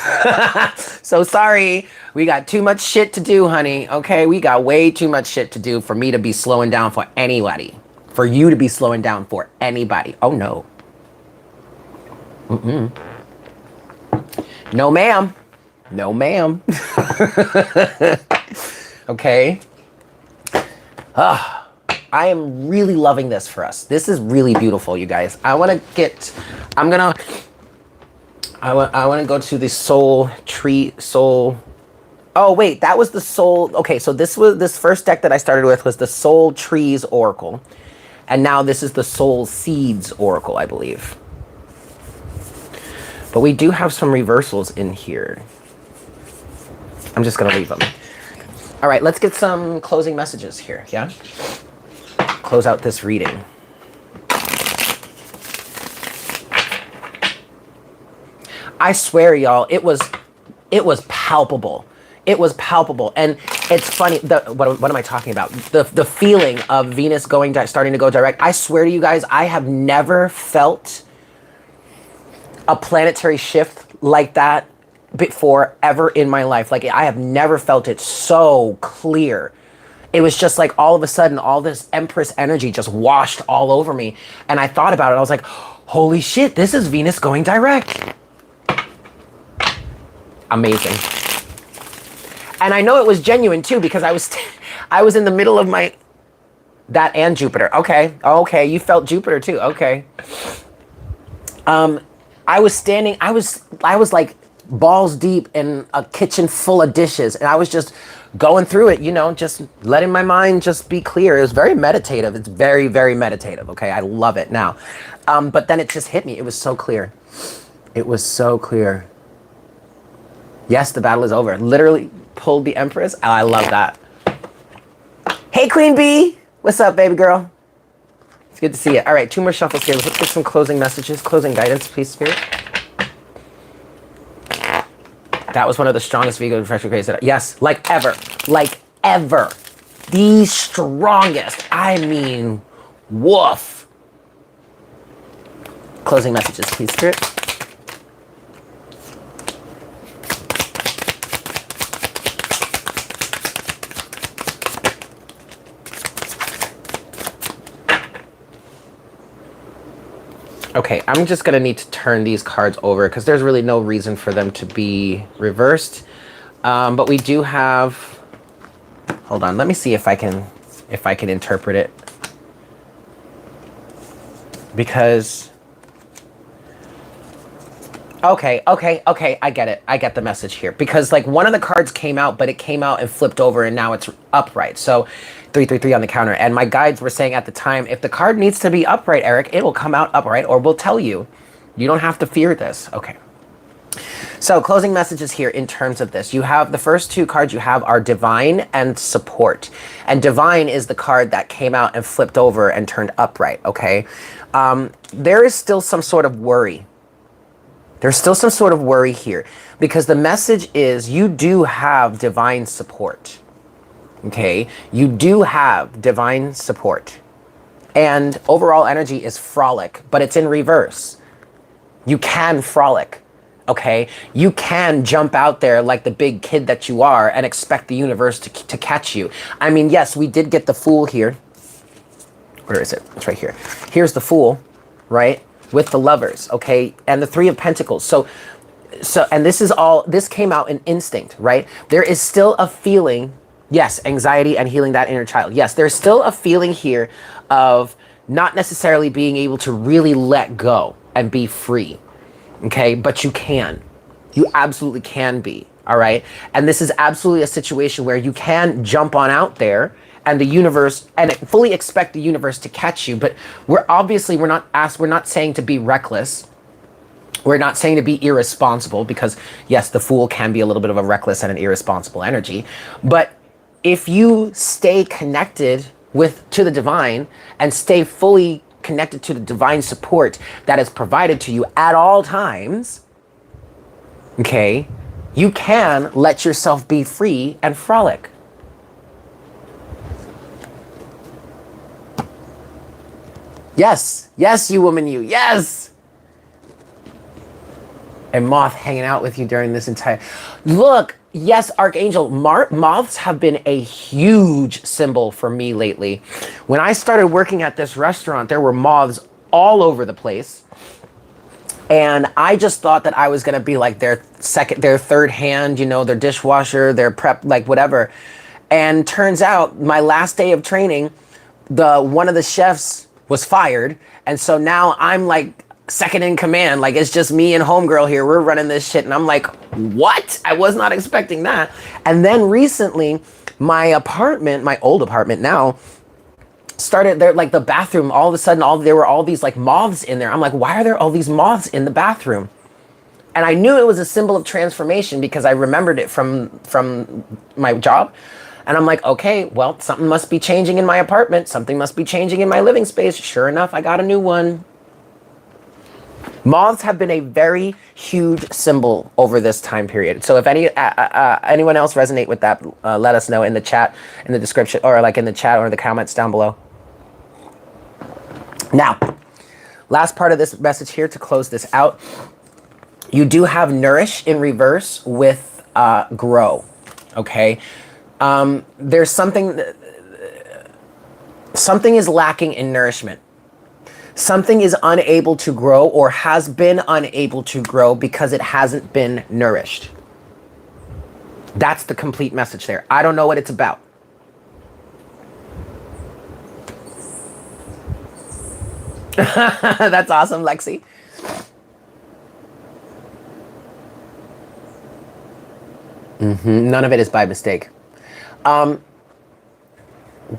So sorry, we got too much shit to do, honey. Okay, we got way too much shit to do for me to be slowing down for anybody. For you to be slowing down for anybody. Oh, no. Mm-mm. No, ma'am. No, ma'am. Okay. I am really loving this for us. This is really beautiful, you guys. I want to go to the soul tree, soul. Oh, wait, that was the soul. Okay, so this first deck that I started with was the Soul Trees Oracle. And now this is the Soul Seeds Oracle, I believe. But we do have some reversals in here. I'm just going to leave them. All right, let's get some closing messages here, yeah? Close out this reading. I swear, y'all, it was palpable. It was palpable. And it's funny, what am I talking about? The feeling of Venus starting to go direct. I swear to you guys, I have never felt a planetary shift like that before, ever in my life. Like, I have never felt it so clear. It was just like, all of a sudden, all this Empress energy just washed all over me. And I thought about it. I was like, holy shit, this is Venus going direct. Amazing. And I know it was genuine too, because I was in the middle of that and Jupiter. Okay. Okay. You felt Jupiter too. Okay. I was like balls deep in a kitchen full of dishes, and I was just going through it, you know, just letting my mind just be clear. It was very meditative. It's very, very meditative. Okay. I love it now. But then it just hit me. It was so clear. It was so clear. Yes, the battle is over. Literally pulled the Empress. Oh, I love that. Hey, Queen Bee. What's up, baby girl? It's good to see you. All right, 2 more shuffles here. Let's get some closing messages, closing guidance, please, Spirit. That was one of the strongest Vigo retrogrades that yes, like ever. Like ever. The strongest. I mean, woof. Closing messages, please, Spirit. Okay, I'm just gonna need to turn these cards over because there's really no reason for them to be reversed. But we do have, hold on, let me see if I can interpret it. Because, okay, I get it. I get the message here. Because like one of the cards came out, but it came out and flipped over and now it's upright. So 333 on the counter. And my guides were saying at the time, if the card needs to be upright, Eric, it will come out upright, or we'll tell you. You don't have to fear this. Okay. So closing messages here in terms of this. You have the first 2 cards you have are Divine and Support. And Divine is the card that came out and flipped over and turned upright, okay? There is still some sort of worry. There's still some sort of worry here because the message is you do have divine support. Okay, you do have divine support. And overall energy is frolic, but it's in reverse. You can frolic, okay? You can jump out there like the big kid that you are and expect the universe to catch you. I mean, yes, we did get the Fool here. Where is it? It's right here. Here's the Fool, right? With the Lovers, okay? And the 3 of Pentacles. So, and this came out in instinct, right? There is still a feeling Yes, anxiety and healing that inner child. Yes, there's still a feeling here of not necessarily being able to really let go and be free. Okay, but you can. You absolutely can be. All right. And this is absolutely a situation where you can jump on out there and the universe and fully expect the universe to catch you. But we're not saying to be reckless. We're not saying to be irresponsible, because yes, the Fool can be a little bit of a reckless and an irresponsible energy. But if you stay connected to the divine and stay fully connected to the divine support that is provided to you at all times, okay, you can let yourself be free and frolic. Yes, yes, you woman, you, yes. And moth hanging out with you during this entire, look, yes, Archangel, moths have been a huge symbol for me lately. When I started working at this restaurant, there were moths all over the place. And I just thought that I was gonna be like their third hand, you know, their dishwasher, their prep, like whatever. And turns out my last day of training, one of the chefs was fired. And so now I'm like second in command. Like, it's just me and homegirl here. We're running this shit. And I'm like, what? I was not expecting that. And then recently, my old apartment now, started there, like the bathroom, all of a sudden there were all these like moths in there. I'm like, why are there all these moths in the bathroom? And I knew it was a symbol of transformation because I remembered it from my job. And I'm like, okay, well, something must be changing in my apartment. Something must be changing in my living space. Sure enough, I got a new one. Moths have been a very huge symbol over this time period. So if anyone else resonate with that, let us know in the chat, in the description, or like in the chat or the comments down below. Now, last part of this message here to close this out. You do have nourish in reverse with grow, okay? There's something is lacking in nourishment. Something is unable to grow or has been unable to grow because it hasn't been nourished. That's the complete message there. I don't know what it's about. That's awesome, Lexi. None of it is by mistake.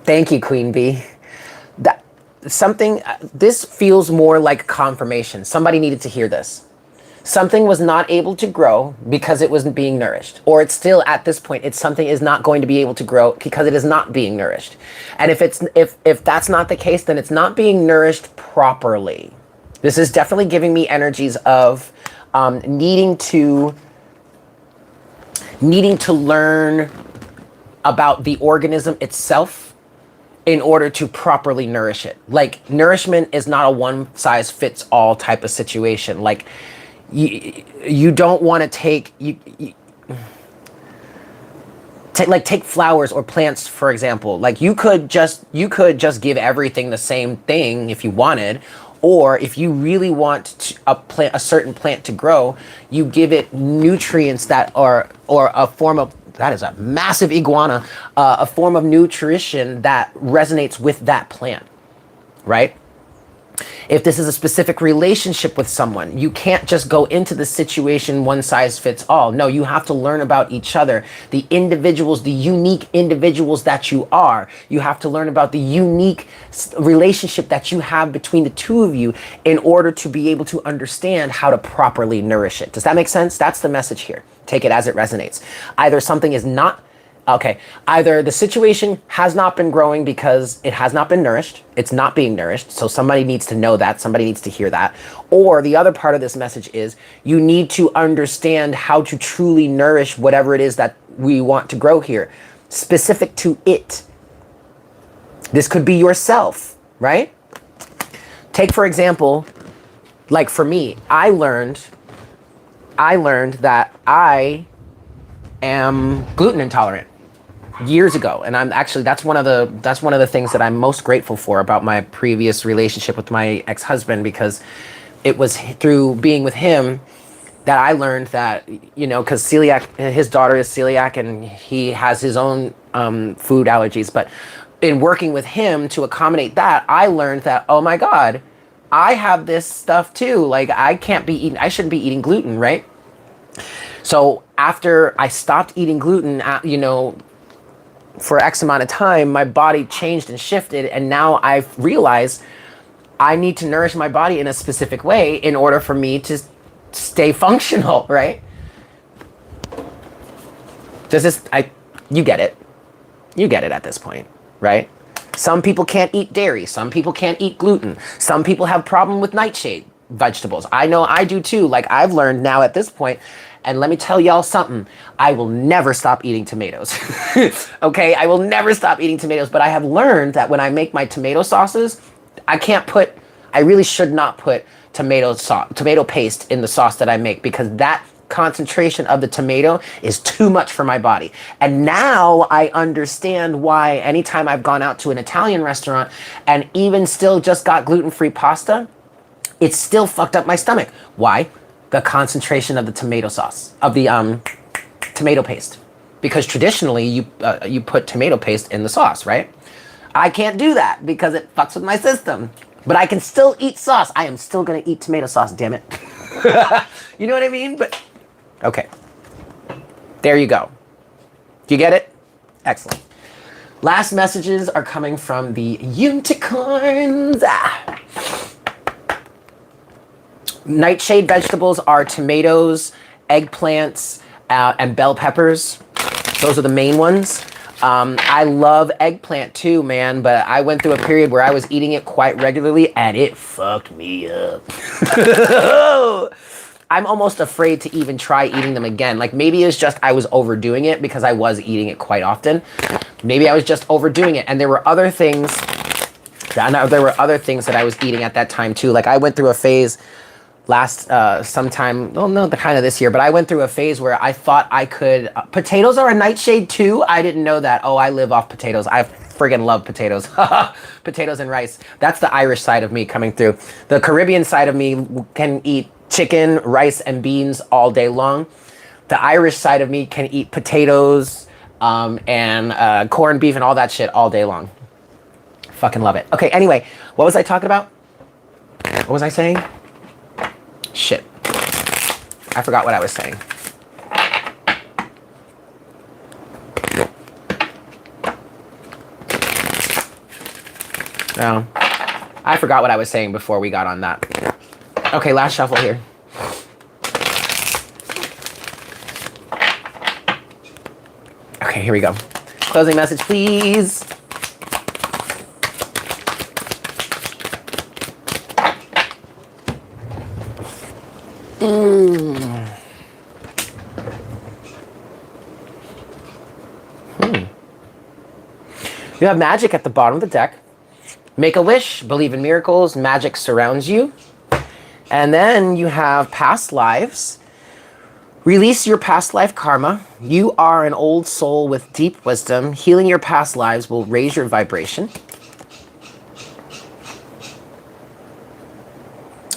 Thank you, Queen Bee. This feels more like confirmation. Somebody needed to hear this. Something was not able to grow because it wasn't being nourished. Or it's still, at this point, something is not going to be able to grow because it is not being nourished. And if that's not the case, then it's not being nourished properly. This is definitely giving me energies of needing to learn about the organism itself in order to properly nourish it. Like, nourishment is not a one-size-fits-all type of situation. Like, you don't want to take flowers or plants, for example. Like, you could just give everything the same thing if you wanted, or if you really want a certain plant to grow, you give it nutrients that are, or a form of, that is a massive iguana, a form of nutrition that resonates with that plant, right? If this is a specific relationship with someone, you can't just go into the situation one size fits all. No, you have to learn about each other, the individuals, the unique individuals that you are. You have to learn about the unique relationship that you have between the two of you in order to be able to understand how to properly nourish it. Does that make sense? That's the message here. Take it as it resonates. Either something is not either the situation has not been growing because it has not been nourished. It's not being nourished. So somebody needs to know that. Somebody needs to hear that. Or the other part of this message is you need to understand how to truly nourish whatever it is that we want to grow here, specific to it. This could be yourself, right? Take, for example, like for me, I learned that I am gluten intolerant years ago, and I'm actually, that's one of the things that I'm most grateful for about my previous relationship with my ex-husband, because it was through being with him that I learned that, you know, because celiac, his daughter is celiac and he has his own food allergies. But in working with him to accommodate that, I learned that, oh my God, I have this stuff too. Like I can't be eating, I shouldn't be eating gluten, right? So after I stopped eating gluten, you know, for X amount of time, my body changed and shifted. And now I've realized I need to nourish my body in a specific way in order for me to stay functional, right? Does this, you get it. You get it at this point, right? Some people can't eat dairy. Some people can't eat gluten. Some people have problem with nightshade vegetables. I know I do too. Like I've learned now at this point, and let me tell y'all something, I will never stop eating tomatoes. Okay, I will never stop eating tomatoes, but I have learned that when I make my tomato sauces, I really should not put tomato paste in the sauce that I make, because that concentration of the tomato is too much for my body. And now I understand why anytime I've gone out to an Italian restaurant and even still just got gluten-free pasta, it's still fucked up my stomach. Why? The concentration of the tomato sauce, of the tomato paste. Because traditionally you put tomato paste in the sauce, right? I can't do that because it fucks with my system. But I can still eat sauce. I am still gonna eat tomato sauce, damn it. You know what I mean? But, okay. There you go. Do you get it? Excellent. Last messages are coming from the unicorns. Nightshade vegetables are tomatoes, eggplants, and bell peppers. Those are the main ones. I love eggplant too, man, but I went through a period where I was eating it quite regularly and it fucked me up. I'm almost afraid to even try eating them again. Like maybe it's just I was overdoing it because I was eating it quite often. Maybe I was just overdoing it. And there were other things that I was eating at that time too. Like I went through a phase sometime, well, no, the kind of this year, but I went through a phase where I thought I could, potatoes are a nightshade too. I didn't know that. Oh, I live off potatoes. I friggin' love potatoes. Potatoes and rice. That's the Irish side of me coming through. The Caribbean side of me can eat chicken, rice, and beans all day long. The Irish side of me can eat potatoes and corned beef and all that shit all day long. Fucking love it. Okay, anyway, what was I talking about? What was I saying? Shit. I forgot what I was saying. No. I forgot what I was saying before we got on that. Okay, last shuffle here. Okay, here we go. Closing message, please. You have magic at the bottom of the deck. Make a wish, believe in miracles, magic surrounds you. And then you have past lives. Release your past life karma. You are an old soul with deep wisdom. Healing your past lives will raise your vibration.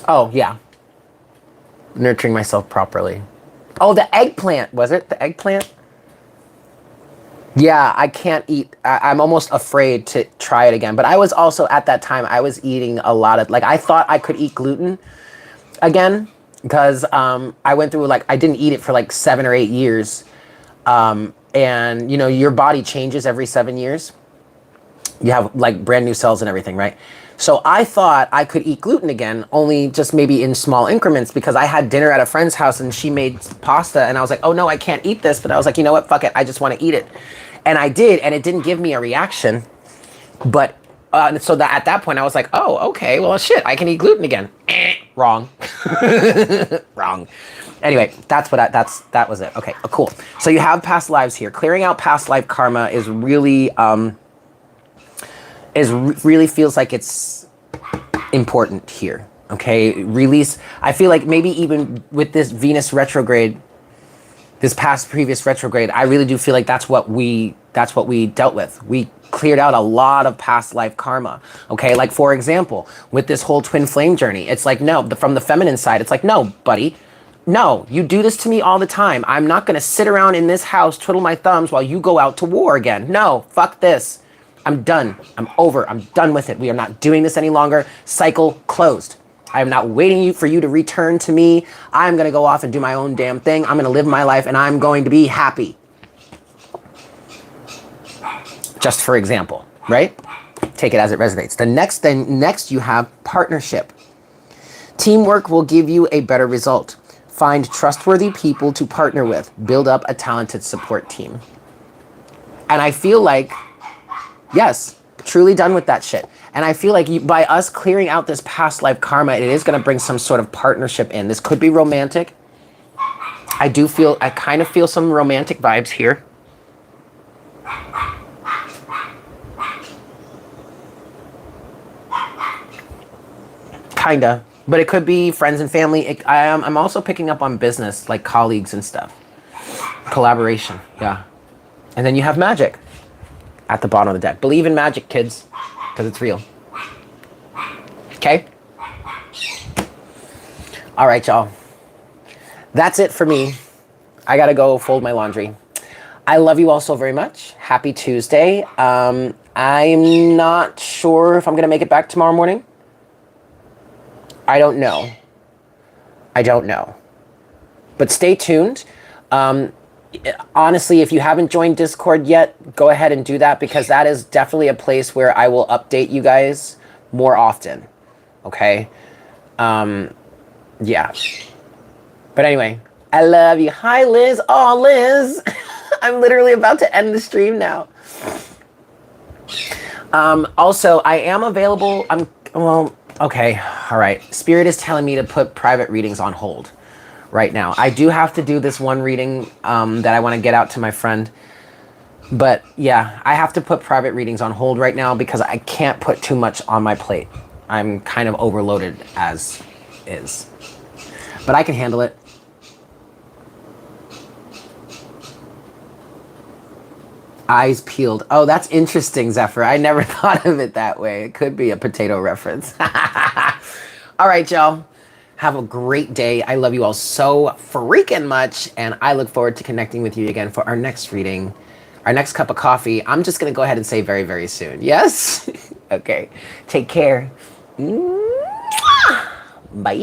Oh, yeah. Nurturing myself properly. Oh, the eggplant, was it? The eggplant? Yeah, I can't eat. I'm almost afraid to try it again. But I was also, at that time, I was eating a lot of, like, I thought I could eat gluten again because I went through, like, I didn't eat it for like 7 or 8 years. And, you know, your body changes every 7 years. You have, like, brand new cells and everything, right? So I thought I could eat gluten again, only just maybe in small increments, because I had dinner at a friend's house and she made pasta and I was like, oh no, I can't eat this. But I was like, you know what, fuck it, I just want to eat it. And I did, and it didn't give me a reaction. But so that at that point I was like, oh, okay, well shit, I can eat gluten again. Wrong. Wrong. Anyway, that was it. Okay, cool. So you have past lives here. Clearing out past life karma is really really feels like it's important here. Okay, release. I feel like maybe even with this Venus retrograde, this previous retrograde, I really do feel like that's what we dealt with. We cleared out a lot of past life karma. Okay, like for example, with this whole twin flame journey, it's like, no, from the feminine side, it's like, no, buddy, No, you do this to me all the time. I'm not going to sit around in this house, twiddle my thumbs while you go out to war again. No, fuck this. I'm done. I'm over. I'm done with it. We are not doing this any longer. Cycle closed. I am not waiting for you to return to me. I'm going to go off and do my own damn thing. I'm going to live my life and I'm going to be happy. Just for example, right? Take it as it resonates. The next you have partnership. Teamwork will give you a better result. Find trustworthy people to partner with. Build up a talented support team. And I feel like, yes, truly done with that shit. And I feel like by us clearing out this past life karma, it is going to bring some sort of partnership in. This could be romantic. I kind of feel some romantic vibes here. Kinda, but it could be friends and family. I'm also picking up on business, like colleagues and stuff. Collaboration, yeah. And then you have magic at the bottom of the deck. Believe in magic, kids, because it's real. Okay? All right, y'all. That's it for me. I gotta go fold my laundry. I love you all so very much. Happy Tuesday. I'm not sure if I'm gonna make it back tomorrow morning. I don't know. But stay tuned. Honestly, if you haven't joined Discord yet, go ahead and do that, because that is definitely a place where I will update you guys more often. Okay? Yeah. But anyway, I love you. Hi, Liz. Oh, Liz. I'm literally about to end the stream now. Also, I am available. Okay, all right. Spirit is telling me to put private readings on hold right now. I do have to do this one reading that I want to get out to my friend. But yeah, I have to put private readings on hold right now because I can't put too much on my plate. I'm kind of overloaded as is. But I can handle it. Eyes peeled. Oh, that's interesting, Zephyr. I never thought of it that way. It could be a potato reference. All right, y'all. Have a great day. I love you all so freaking much. And I look forward to connecting with you again for our next reading, our next cup of coffee. I'm just going to go ahead and say very, very soon. Yes? Okay. Take care. Bye.